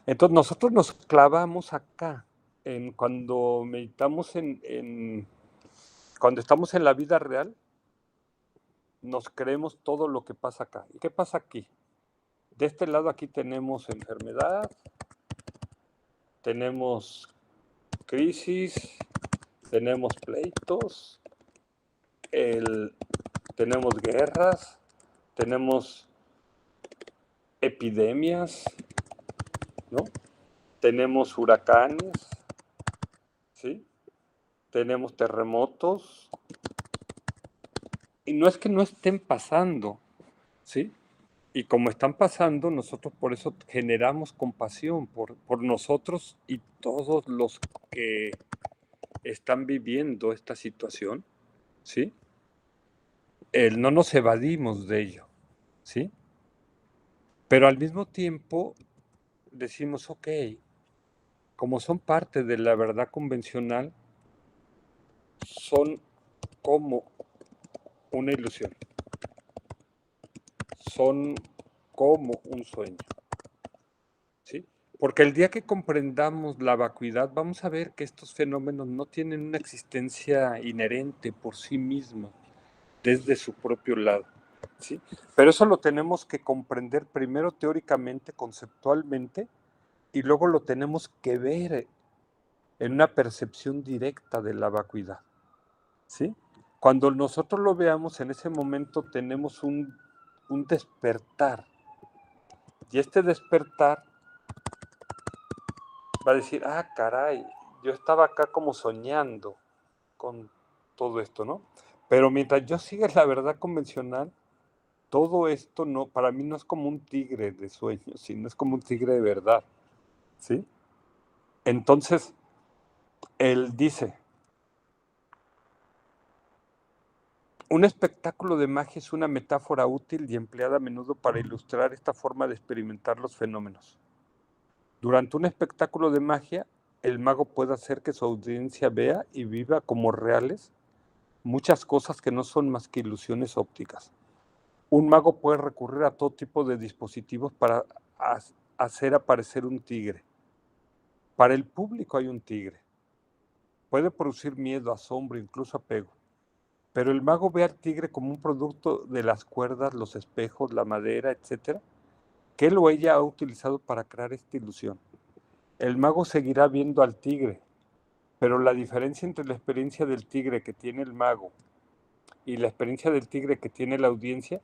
Entonces nosotros nos clavamos acá, cuando meditamos cuando estamos en la vida real, nos creemos todo lo que pasa acá. ¿Y qué pasa aquí? De este lado aquí tenemos enfermedad, tenemos crisis, tenemos pleitos, tenemos guerras, tenemos epidemias, ¿no? Tenemos huracanes, ¿sí? Tenemos terremotos, y no es que no estén pasando, ¿sí? Y como están pasando, nosotros por eso generamos compasión por nosotros y todos los que están viviendo esta situación, ¿sí? No nos evadimos de ello, ¿sí? Pero al mismo tiempo decimos, ok, como son parte de la verdad convencional, son como una ilusión, son como un sueño, ¿sí? Porque el día que comprendamos la vacuidad, vamos a ver que estos fenómenos no tienen una existencia inherente por sí mismos, desde su propio lado, ¿sí? Pero eso lo tenemos que comprender primero teóricamente, conceptualmente, y luego lo tenemos que ver en una percepción directa de la vacuidad, ¿sí? Cuando nosotros lo veamos, en ese momento tenemos un despertar, y este despertar va a decir, ah, caray, yo estaba acá como soñando con todo esto, ¿no? Pero mientras yo siga la verdad convencional, todo esto no, para mí no es como un tigre de sueños, sino es como un tigre de verdad, ¿sí? Entonces, él dice, un espectáculo de magia es una metáfora útil y empleada a menudo para ilustrar esta forma de experimentar los fenómenos. Durante un espectáculo de magia, el mago puede hacer que su audiencia vea y viva como reales muchas cosas que no son más que ilusiones ópticas. Un mago puede recurrir a todo tipo de dispositivos para hacer aparecer un tigre. Para el público hay un tigre. Puede producir miedo, asombro, incluso apego. Pero el mago ve al tigre como un producto de las cuerdas, los espejos, la madera, etcétera, que él o ella ha utilizado para crear esta ilusión. El mago seguirá viendo al tigre, pero la diferencia entre la experiencia del tigre que tiene el mago y la experiencia del tigre que tiene la audiencia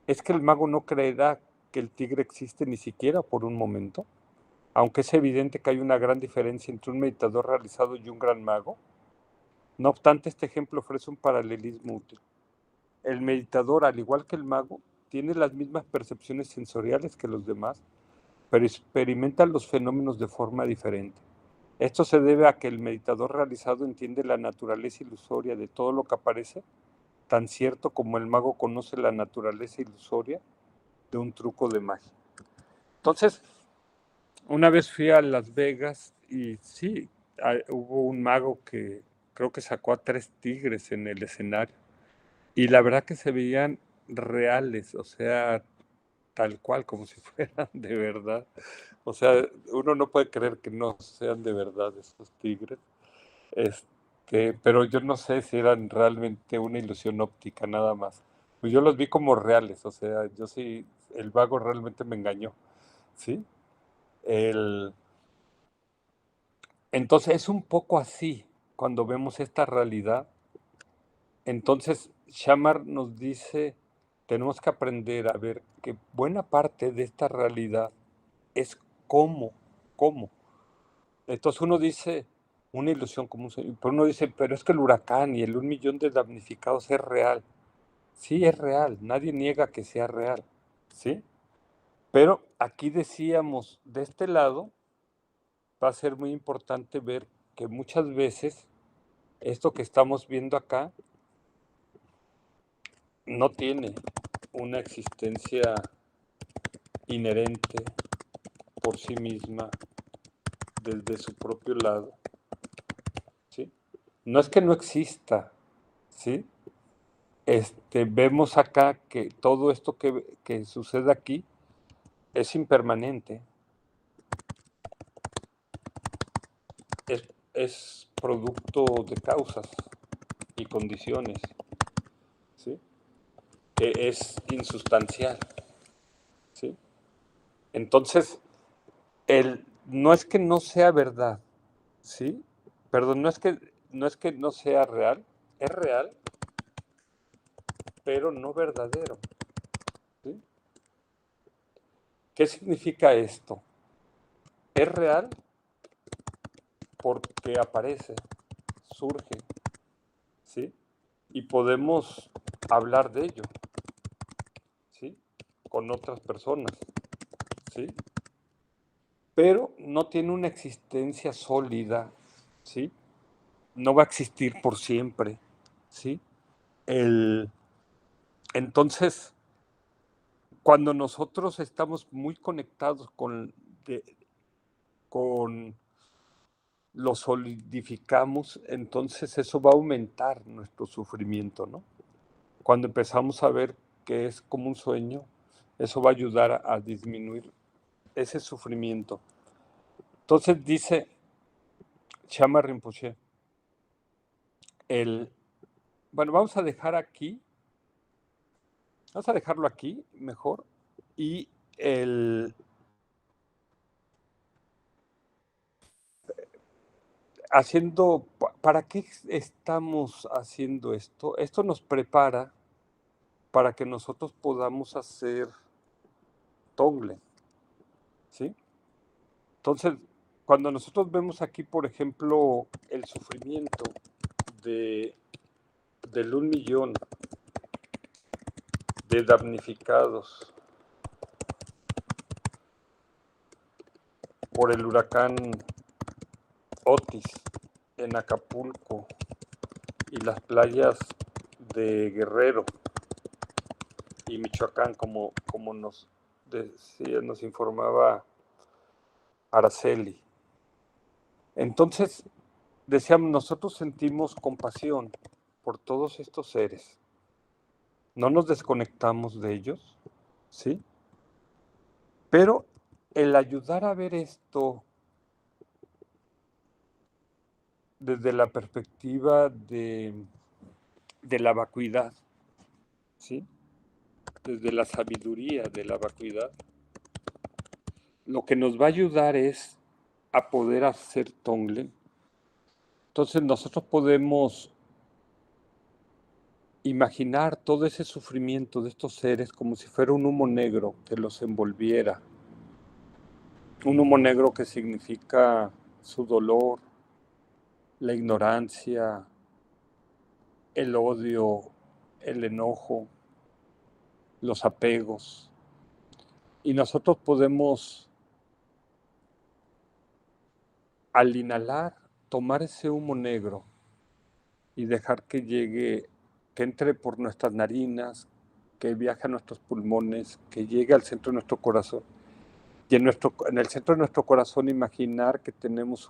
es que el mago no creerá que el tigre existe ni siquiera por un momento, aunque es evidente que hay una gran diferencia entre un meditador realizado y un gran mago. No obstante, este ejemplo ofrece un paralelismo útil. El meditador, al igual que el mago, tiene las mismas percepciones sensoriales que los demás, pero experimenta los fenómenos de forma diferente. Esto se debe a que el meditador realizado entiende la naturaleza ilusoria de todo lo que aparece, tan cierto como el mago conoce la naturaleza ilusoria de un truco de magia. Entonces, una vez fui a Las Vegas y sí, hubo un mago que creo que sacó a 3 tigres en el escenario. Y la verdad que se veían reales, o sea, tal cual, como si fueran de verdad. O sea, uno no puede creer que no sean de verdad esos tigres. Pero yo no sé si eran realmente una ilusión óptica nada más. Pues yo los vi como reales, o sea, yo sí, el vago realmente me engañó, ¿sí? El, entonces es un poco así cuando vemos esta realidad. Entonces Shamar nos dice, tenemos que aprender a ver que buena parte de esta realidad es cómo. Entonces uno dice, una ilusión como un sueño, pero uno dice, pero es que el huracán y el 1 millón de damnificados es real. Sí, es real, nadie niega que sea real, ¿sí? Pero aquí decíamos, de este lado, va a ser muy importante ver que muchas veces esto que estamos viendo acá no tiene una existencia inherente por sí misma desde su propio lado, ¿sí? No es que no exista, ¿sí? Vemos acá que todo esto que sucede aquí es impermanente, es producto de causas y condiciones, ¿sí? Que es insustancial, ¿sí? Entonces, no es que no sea verdad, ¿sí? Perdón, no es que no sea real, es real, pero no verdadero, ¿sí? ¿Qué significa esto? Es real porque aparece, surge, ¿sí? Y podemos hablar de ello, ¿sí? con otras personas, ¿sí? Pero no tiene una existencia sólida, ¿sí? No va a existir por siempre, ¿sí? Entonces, cuando nosotros estamos muy conectados con lo solidificamos, entonces eso va a aumentar nuestro sufrimiento, ¿no? Cuando empezamos a ver que es como un sueño, eso va a ayudar a disminuir ese sufrimiento. Entonces dice Shama Rinpoche, bueno, vamos a dejarlo aquí mejor, y ¿para qué estamos haciendo esto? Esto nos prepara para que nosotros podamos hacer Tonglen, ¿sí? Entonces, cuando nosotros vemos aquí, por ejemplo, el sufrimiento del 1 millón de damnificados por el huracán Otis en Acapulco y las playas de Guerrero y Michoacán, como nos decía, nos informaba Araceli. Entonces, decíamos, nosotros sentimos compasión por todos estos seres. No nos desconectamos de ellos, ¿sí? Pero el ayudar a ver esto desde la perspectiva de la vacuidad, ¿sí? Desde la sabiduría de la vacuidad, lo que nos va a ayudar es a poder hacer Tonglen. Entonces nosotros podemos imaginar todo ese sufrimiento de estos seres como si fuera un humo negro que los envolviera. Un humo negro que significa su dolor, la ignorancia, el odio, el enojo, los apegos. Y nosotros podemos, al inhalar, tomar ese humo negro y dejar que llegue, que entre por nuestras narinas, que viaje a nuestros pulmones, que llegue al centro de nuestro corazón. Y en el centro de nuestro corazón imaginar que tenemos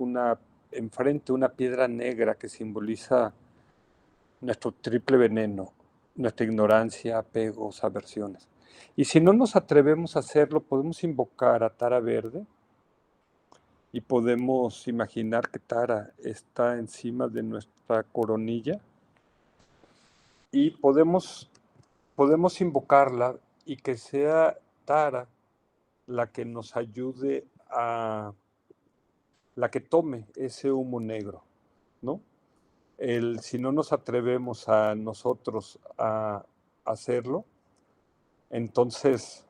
enfrente una piedra negra que simboliza nuestro triple veneno, nuestra ignorancia, apegos, aversiones. Y si no nos atrevemos a hacerlo, podemos invocar a Tara Verde y podemos imaginar que Tara está encima de nuestra coronilla y podemos invocarla y que sea Tara la que nos ayude la que tome ese humo negro, ¿no? Si no nos atrevemos a nosotros a hacerlo, entonces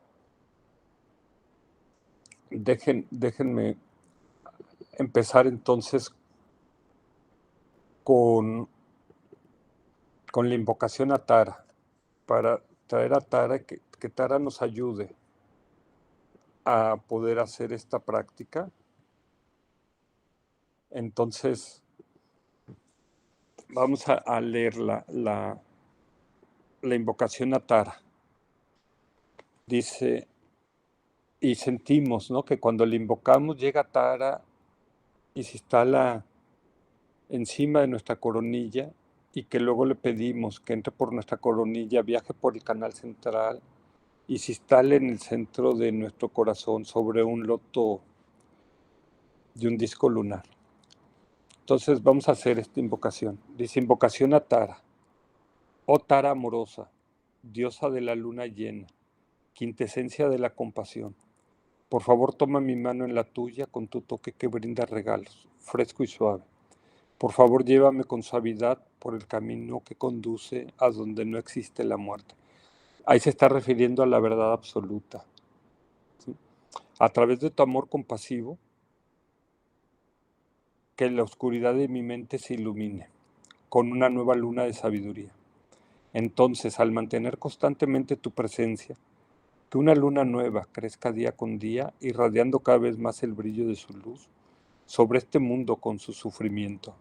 déjenme empezar entonces con la invocación a Tara, para traer a Tara, que Tara nos ayude a poder hacer esta práctica. Entonces, vamos a leer la invocación a Tara. Dice, y sentimos, ¿no?, que cuando le invocamos llega Tara y se instala encima de nuestra coronilla, y que luego le pedimos que entre por nuestra coronilla, viaje por el canal central y se instale en el centro de nuestro corazón sobre un loto de un disco lunar. Entonces vamos a hacer esta invocación. Dice: invocación a Tara. Oh Tara amorosa, diosa de la luna llena, quintesencia de la compasión. Por favor, toma mi mano en la tuya con tu toque que brinda regalos, fresco y suave. Por favor, llévame con suavidad por el camino que conduce a donde no existe la muerte. Ahí se está refiriendo a la verdad absoluta, ¿sí? A través de tu amor compasivo, que la oscuridad de mi mente se ilumine con una nueva luna de sabiduría. Entonces, al mantener constantemente tu presencia, que una luna nueva crezca día con día, irradiando cada vez más el brillo de su luz sobre este mundo con su sufrimiento.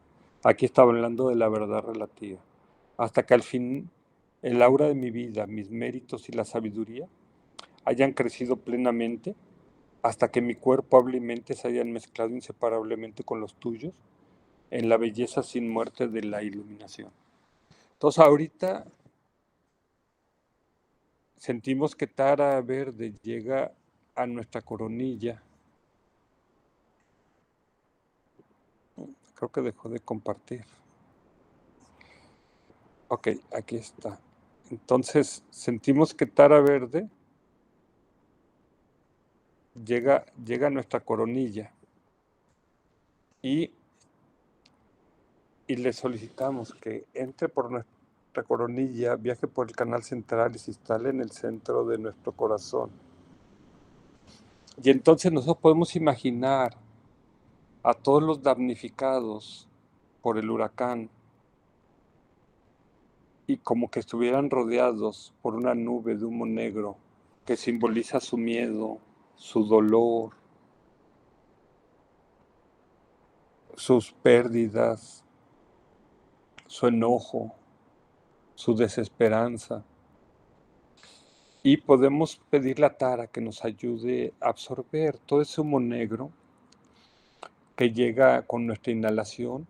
Aquí estaba hablando de la verdad relativa. Hasta que al fin el aura de mi vida, mis méritos y la sabiduría hayan crecido plenamente, hasta que mi cuerpo, habla y mente se hayan mezclado inseparablemente con los tuyos, en la belleza sin muerte de la iluminación. Entonces ahorita sentimos que Tara Verde llega a nuestra coronilla. Creo que dejó de compartir. Ok, aquí está. Entonces sentimos que Tara Verde llega a nuestra coronilla y le solicitamos que entre por nuestra coronilla, viaje por el canal central y se instale en el centro de nuestro corazón. Y entonces nosotros podemos imaginar a todos los damnificados por el huracán y como que estuvieran rodeados por una nube de humo negro que simboliza su miedo, su dolor, sus pérdidas, su enojo, su desesperanza. Y podemos pedirle a Tara que nos ayude a absorber todo ese humo negro que llega con nuestra inhalación,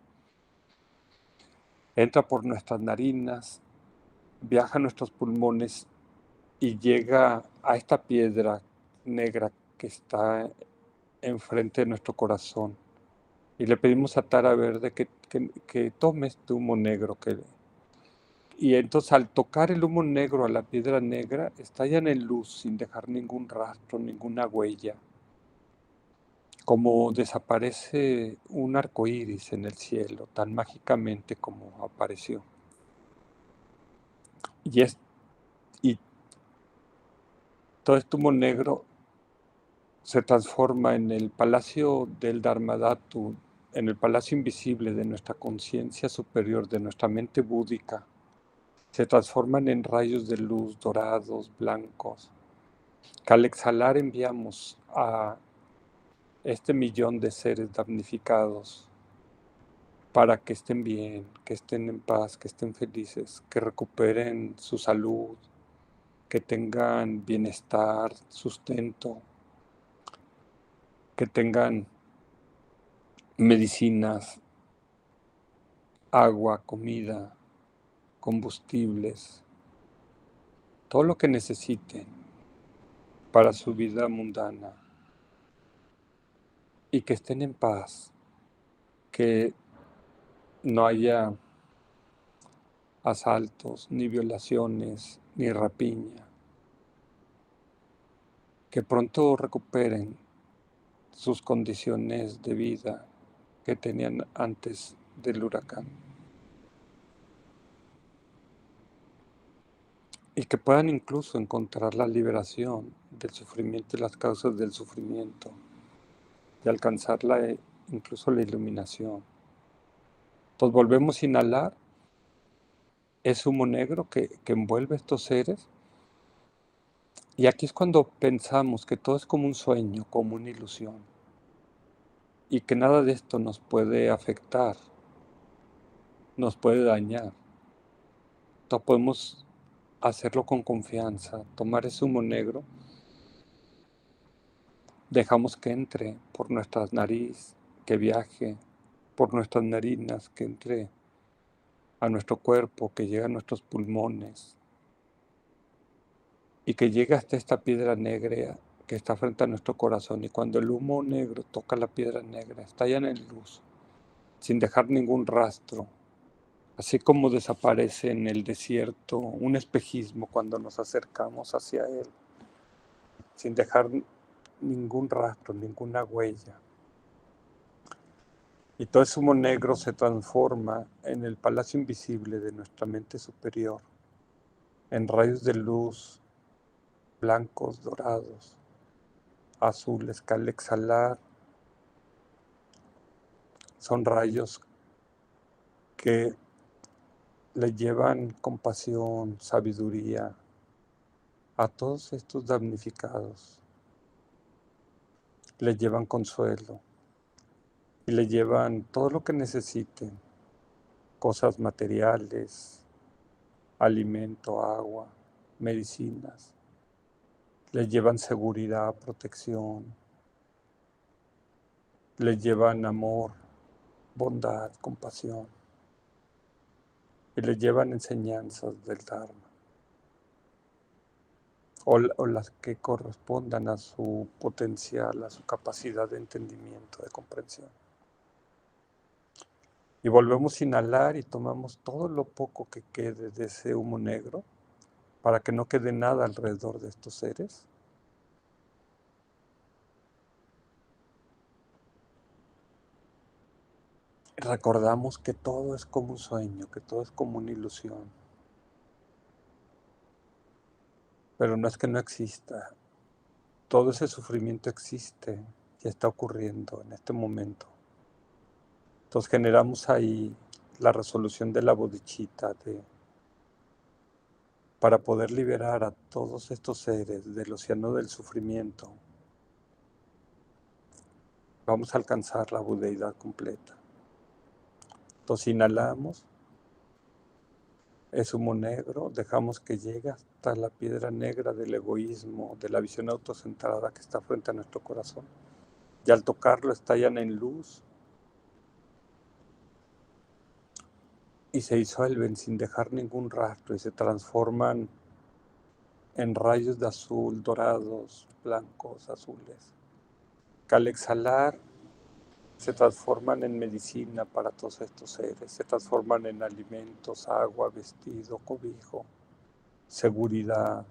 entra por nuestras narinas, viaja a nuestros pulmones y llega a esta piedra negra que está enfrente de nuestro corazón. Y le pedimos a Tara Verde que tome este humo negro. Y entonces al tocar el humo negro a la piedra negra, estallan en luz sin dejar ningún rastro, ninguna huella. Como desaparece un arco iris en el cielo, tan mágicamente como apareció. Y todo este humo negro se transforma en el palacio del Dharmadhatu, en el palacio invisible de nuestra conciencia superior, de nuestra mente búdica. Se transforman en rayos de luz dorados, blancos, que al exhalar enviamos a este millón de seres damnificados para que estén bien, que estén en paz, que estén felices, que recuperen su salud, que tengan bienestar, sustento, que tengan medicinas, agua, comida, combustibles, todo lo que necesiten para su vida mundana y que estén en paz, que no haya asaltos, ni violaciones, ni rapiña, que pronto recuperen sus condiciones de vida que tenían antes del huracán y que puedan incluso encontrar la liberación del sufrimiento y las causas del sufrimiento y alcanzar incluso la iluminación. Entonces volvemos a inhalar ese humo negro que envuelve a estos seres y aquí es cuando pensamos que todo es como un sueño, como una ilusión y que nada de esto nos puede afectar, nos puede dañar. Entonces podemos hacerlo con confianza, tomar ese humo negro, dejamos que entre por nuestras nariz, que viaje por nuestras narinas, que entre a nuestro cuerpo, que llegue a nuestros pulmones y que llegue hasta esta piedra negra que está frente a nuestro corazón. Y cuando el humo negro toca la piedra negra, estallan en luz, sin dejar ningún rastro, así como desaparece en el desierto un espejismo cuando nos acercamos hacia él, sin dejar ningún rastro, ninguna huella. Y todo ese humo negro se transforma en el palacio invisible de nuestra mente superior, en rayos de luz blancos, dorados, azules, que al exhalar son rayos que le llevan compasión, sabiduría, A todos estos damnificados les llevan consuelo y les llevan todo lo que necesiten, cosas materiales, alimento, agua, medicinas. Les llevan seguridad, protección, les llevan amor, bondad, compasión, y les llevan enseñanzas del Dharma, o las que correspondan a su potencial, a su capacidad de entendimiento, de comprensión. Y volvemos a inhalar y tomamos todo lo poco que quede de ese humo negro para que no quede nada alrededor de estos seres. Recordamos que todo es como un sueño, que todo es como una ilusión. Pero no es que no exista. Todo ese sufrimiento existe y está ocurriendo en este momento. Entonces generamos ahí la resolución de la bodhicitta para poder liberar a todos estos seres del océano del sufrimiento. Vamos a alcanzar la budeidad completa. Entonces inhalamos, es humo negro, dejamos que llegue hasta la piedra negra del egoísmo, de la visión autocentrada que está frente a nuestro corazón. Y al tocarlo estallan en luz y se disuelven sin dejar ningún rastro y se transforman en rayos de azul, dorados, blancos, azules, que al exhalar se transforman en medicina para todos estos seres, se transforman en alimentos, agua, vestido, cobijo, seguridad,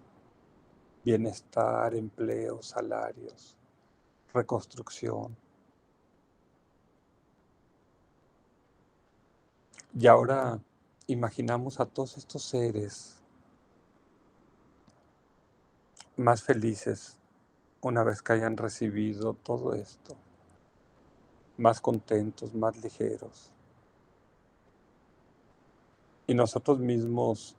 bienestar, empleo, salarios, reconstrucción. Y ahora imaginamos a todos estos seres más felices una vez que hayan recibido todo esto, más contentos, más ligeros. Y nosotros mismos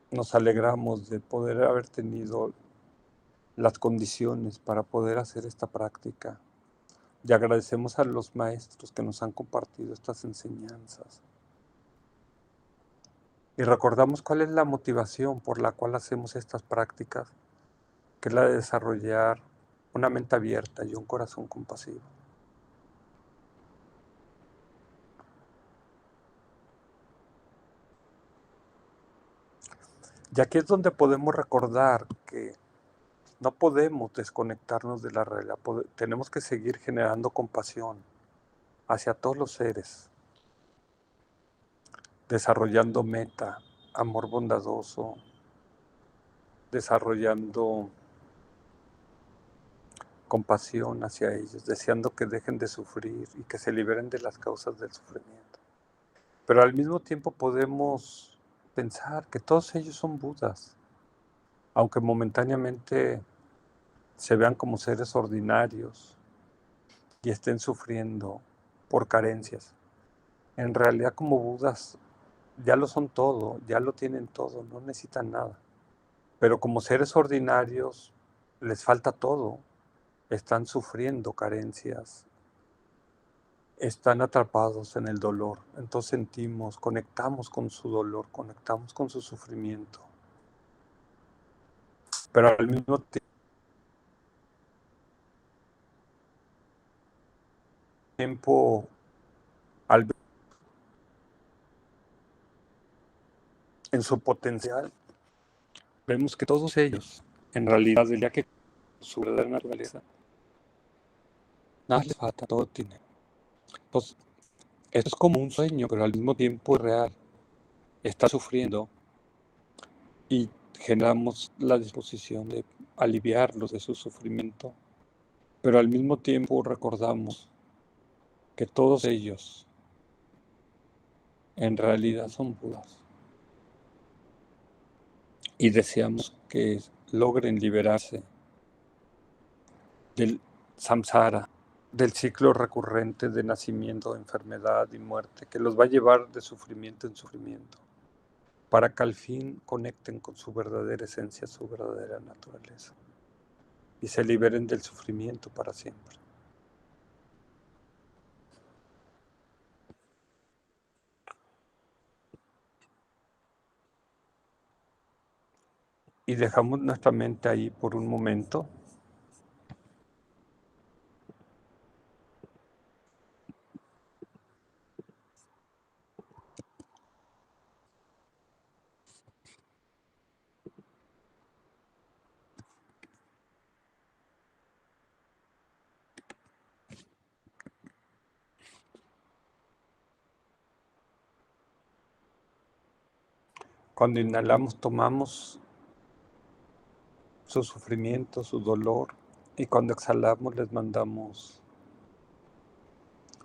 nos alegramos de poder haber tenido las condiciones para poder hacer esta práctica. Y agradecemos a los maestros que nos han compartido estas enseñanzas. Y recordamos cuál es la motivación por la cual hacemos estas prácticas, que es la de desarrollar una mente abierta y un corazón compasivo. Y aquí es donde podemos recordar que no podemos desconectarnos de la realidad, tenemos que seguir generando compasión hacia todos los seres, desarrollando meta, amor bondadoso, desarrollando compasión hacia ellos, deseando que dejen de sufrir y que se liberen de las causas del sufrimiento. Pero al mismo tiempo podemos pensar que todos ellos son Budas, aunque momentáneamente se vean como seres ordinarios y estén sufriendo por carencias. En realidad como Budas ya lo son todo, ya lo tienen todo, no necesitan nada. Pero como seres ordinarios les falta todo, están sufriendo carencias, están atrapados en el dolor. Entonces sentimos, conectamos con su dolor, conectamos con su sufrimiento. Pero al mismo tiempo, al ver en su potencial, vemos que todos ellos, en realidad, el día que su verdadera naturaleza, nada les falta, todo tiene. Entonces, esto es como un sueño, pero al mismo tiempo es real. Está sufriendo y generamos la disposición de aliviarlos de su sufrimiento, pero al mismo tiempo recordamos que todos ellos en realidad son Budas y deseamos que logren liberarse del samsara, del ciclo recurrente de nacimiento, enfermedad y muerte, que los va a llevar de sufrimiento en sufrimiento. para que al fin conecten con su verdadera esencia, su verdadera naturaleza, y se liberen del sufrimiento para siempre. Y dejamos nuestra mente ahí por un momento. Cuando inhalamos, tomamos su sufrimiento, su dolor, y cuando exhalamos les mandamos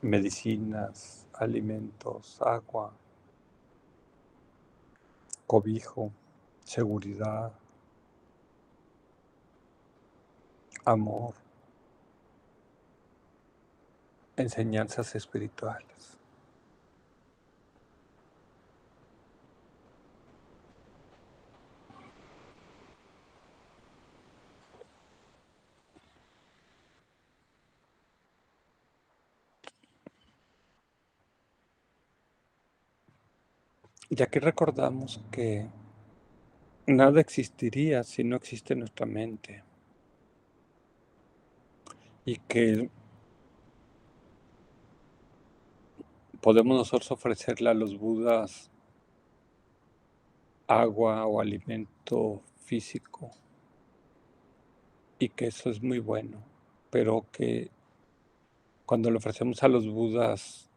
medicinas, alimentos, agua, cobijo, seguridad, amor, enseñanzas espirituales. Y aquí recordamos que nada existiría si no existe nuestra mente, y que podemos nosotros ofrecerle a los Budas agua o alimento físico, y que eso es muy bueno, pero que cuando le ofrecemos a los Budas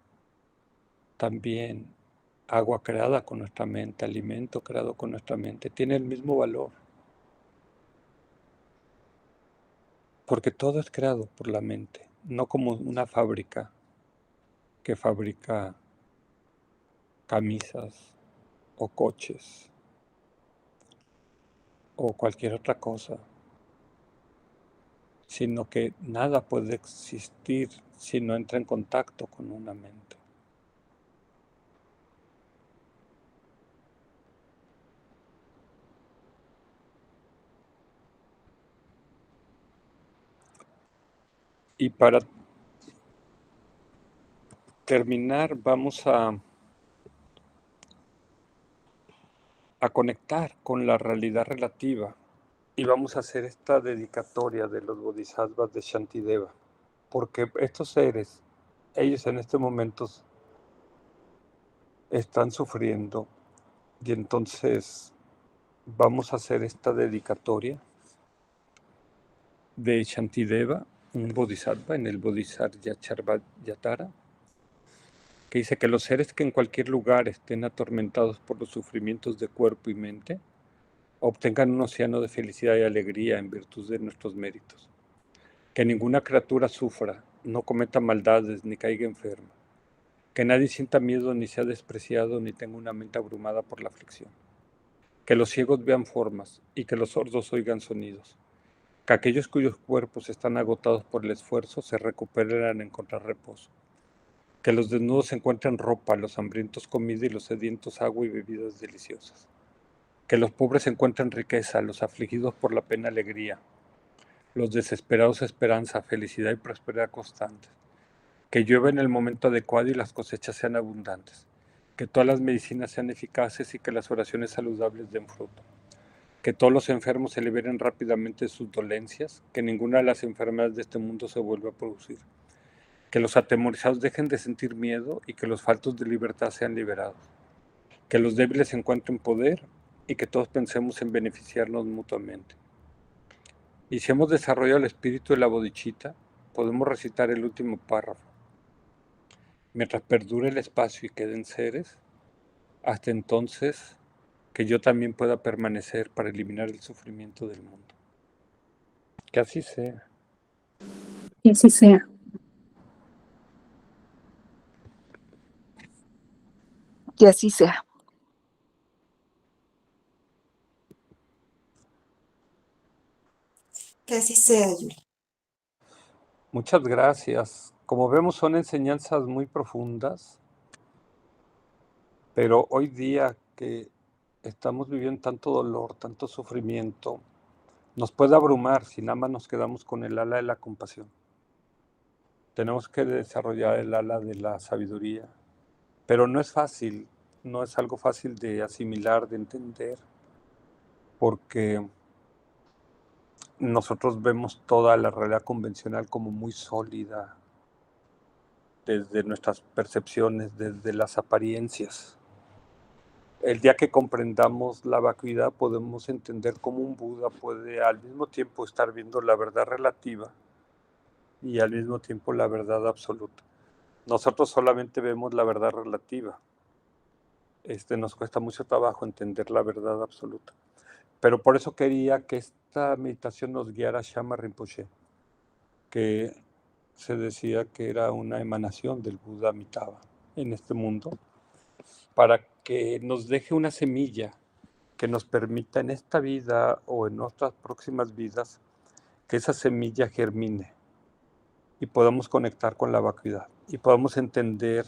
también agua creada con nuestra mente, alimento creado con nuestra mente, tiene el mismo valor, porque todo es creado por la mente, no como una fábrica que fabrica camisas o coches o cualquier otra cosa, sino que nada puede existir si no entra en contacto con una mente. Y para terminar, vamos a conectar con la realidad relativa, y vamos a hacer esta dedicatoria de los bodhisattvas de Shantideva, porque estos seres, ellos en estos momentos están sufriendo, y entonces vamos a hacer esta dedicatoria de Shantideva, un bodhisattva en el Bodhisattvayatara, que dice que los seres que en cualquier lugar estén atormentados por los sufrimientos de cuerpo y mente, obtengan un océano de felicidad y alegría en virtud de nuestros méritos. Que ninguna criatura sufra, no cometa maldades ni caiga enferma. Que nadie sienta miedo ni sea despreciado ni tenga una mente abrumada por la aflicción. Que los ciegos vean formas y que los sordos oigan sonidos. Que aquellos cuyos cuerpos están agotados por el esfuerzo se recuperen al encontrar reposo. Que los desnudos encuentren ropa, los hambrientos comida y los sedientos agua y bebidas deliciosas. Que los pobres encuentren riqueza, los afligidos por la pena alegría, los desesperados esperanza, felicidad y prosperidad constantes. Que llueva en el momento adecuado y las cosechas sean abundantes. Que todas las medicinas sean eficaces y que las oraciones saludables den fruto. Que todos los enfermos se liberen rápidamente de sus dolencias, que ninguna de las enfermedades de este mundo se vuelva a producir. Que los atemorizados dejen de sentir miedo y que los faltos de libertad sean liberados. Que los débiles encuentren poder y que todos pensemos en beneficiarnos mutuamente. Y si hemos desarrollado el espíritu de la bodichita, podemos recitar el último párrafo. Mientras perdure el espacio y queden seres, hasta entonces que yo también pueda permanecer para eliminar el sufrimiento del mundo. Que así sea. Que así sea. Que así sea. Que así sea, Yuri. Muchas gracias. Como vemos, son enseñanzas muy profundas, pero hoy día que estamos viviendo tanto dolor, tanto sufrimiento, nos puede abrumar si nada más nos quedamos con el ala de la compasión. Tenemos que desarrollar el ala de la sabiduría, pero no es fácil, no es algo fácil de asimilar, de entender, porque nosotros vemos toda la realidad convencional como muy sólida, desde nuestras percepciones, desde las apariencias. El día que comprendamos la vacuidad, podemos entender cómo un Buda puede al mismo tiempo estar viendo la verdad relativa y al mismo tiempo la verdad absoluta. Nosotros solamente vemos la verdad relativa. Nos cuesta mucho trabajo entender la verdad absoluta. Pero por eso quería que esta meditación nos guiara a Shama Rinpoche, que se decía que era una emanación del Buda Amitabha en este mundo, para que nos deje una semilla que nos permita en esta vida o en otras próximas vidas que esa semilla germine y podamos conectar con la vacuidad y podamos entender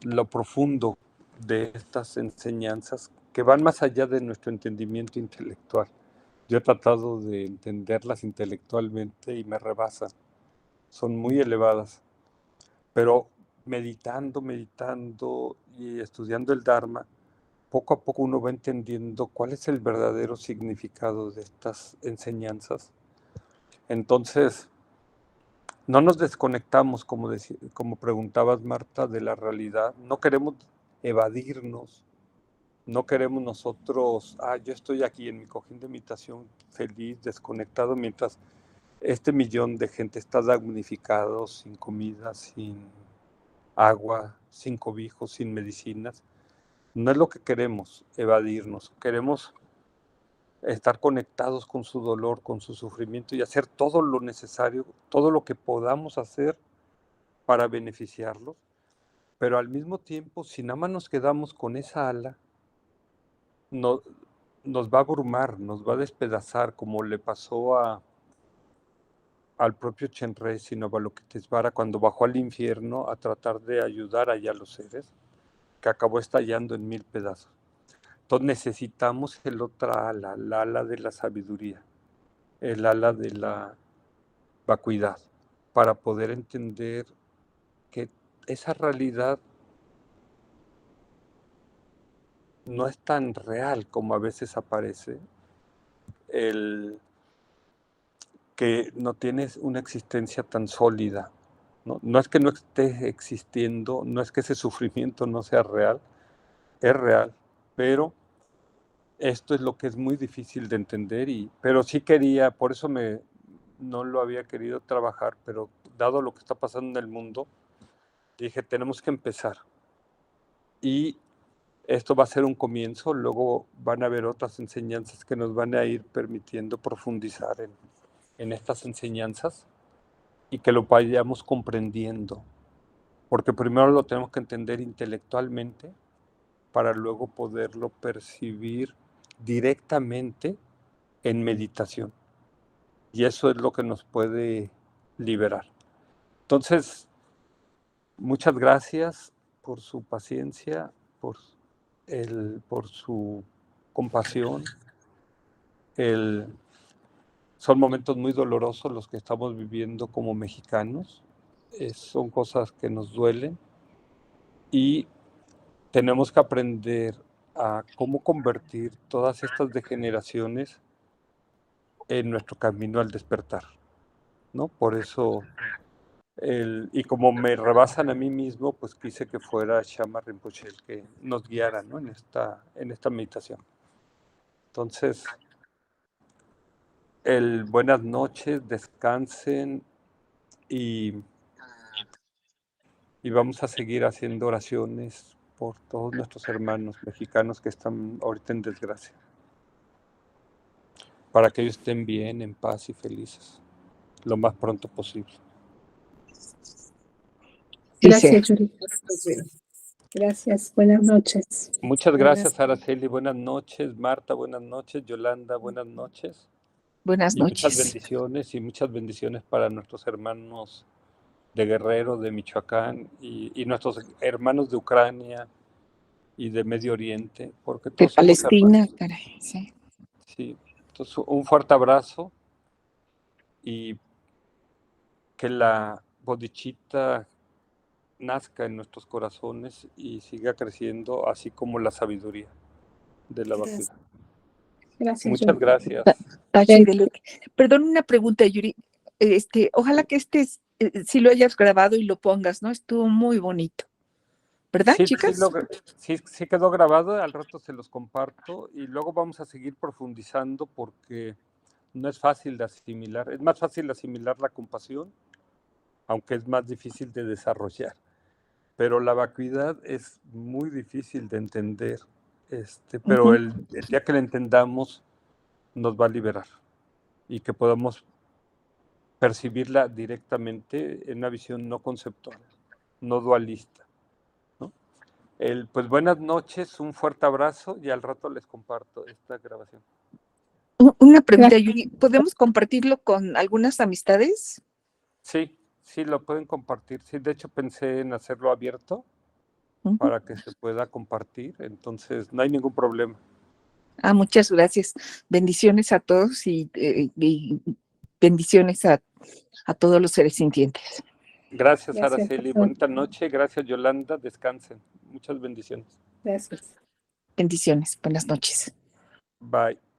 lo profundo de estas enseñanzas que van más allá de nuestro entendimiento intelectual. Yo he tratado de entenderlas intelectualmente y me rebasan. Son muy elevadas, pero meditando y estudiando el Dharma, poco a poco uno va entendiendo cuál es el verdadero significado de estas enseñanzas. Entonces, no nos desconectamos, como preguntabas, Marta, de la realidad. No queremos evadirnos, no queremos nosotros, yo estoy aquí en mi cojín de meditación feliz, desconectado, mientras este millón de gente está damnificado, sin comida, sin agua, sin cobijo, sin medicinas. No es lo que queremos, evadirnos. Queremos estar conectados con su dolor, con su sufrimiento y hacer todo lo necesario, todo lo que podamos hacer para beneficiarlos. Pero al mismo tiempo, si nada más nos quedamos con esa ala, nos va a abrumar, nos va a despedazar, como le pasó al propio Chenrezig Sinavalokitesvara cuando bajó al infierno a tratar de ayudar allá a los seres, que acabó estallando en 1000 pedazos. Entonces necesitamos el otra ala, la ala de la sabiduría, el ala de la vacuidad, para poder entender que esa realidad no es tan real como a veces aparece, que no tienes una existencia tan sólida. No es que no esté existiendo, no es que ese sufrimiento no sea real, es real, pero esto es lo que es muy difícil de entender, pero sí quería, por eso no lo había querido trabajar, pero dado lo que está pasando en el mundo, dije, tenemos que empezar. Y esto va a ser un comienzo, luego van a haber otras enseñanzas que nos van a ir permitiendo profundizar en estas enseñanzas y que lo vayamos comprendiendo, porque primero lo tenemos que entender intelectualmente para luego poderlo percibir directamente en meditación. Y eso es lo que nos puede liberar. Entonces, muchas gracias por su paciencia, por su compasión. Son momentos muy dolorosos los que estamos viviendo como mexicanos. Son cosas que nos duelen y tenemos que aprender a cómo convertir todas estas degeneraciones en nuestro camino al despertar, ¿no? Por eso, y como me rebasan a mí mismo, pues quise que fuera Shama Rinpoche el que nos guiara, ¿no? en esta meditación. Entonces, buenas noches, descansen y vamos a seguir haciendo oraciones por todos nuestros hermanos mexicanos que están ahorita en desgracia, para que ellos estén bien, en paz y felices, lo más pronto posible. Gracias, Yuri. Gracias, buenas noches. Muchas gracias, Araceli, buenas noches. Marta, buenas noches. Yolanda, buenas noches. Buenas noches. Muchas bendiciones para nuestros hermanos de Guerrero, de Michoacán y nuestros hermanos de Ucrania y de Medio Oriente, porque De todos somos Palestina, hermanos. caray, sí. Sí, entonces un fuerte abrazo y que la bodichita nazca en nuestros corazones y siga creciendo, así como la sabiduría de la Gracias. vacuidad. Gracias, Muchas Yuri. gracias. Tachi de Luc. Perdón, una pregunta, Yuri. Ojalá que si lo hayas grabado y lo pongas, ¿no? Estuvo muy bonito. ¿Verdad, Sí, chicas? sí quedó grabado, al rato se los comparto y luego vamos a seguir profundizando porque no es fácil de asimilar. Es más fácil asimilar la compasión, aunque es más difícil de desarrollar. Pero la vacuidad es muy difícil de entender. Pero el día que la entendamos nos va a liberar y que podamos percibirla directamente en una visión no conceptual, no dualista. ¿No? Pues buenas noches, un fuerte abrazo y al rato les comparto esta grabación. Una pregunta, Yuri. ¿Podemos compartirlo con algunas amistades? Sí, sí, lo pueden compartir. Sí, de hecho pensé en hacerlo abierto para que se pueda compartir, entonces no hay ningún problema. Muchas gracias. Bendiciones a todos y bendiciones a todos los seres sintientes. Gracias, Araceli. Bonita noche. Gracias, Yolanda. Descansen. Muchas bendiciones. Gracias. Bendiciones. Buenas noches. Bye.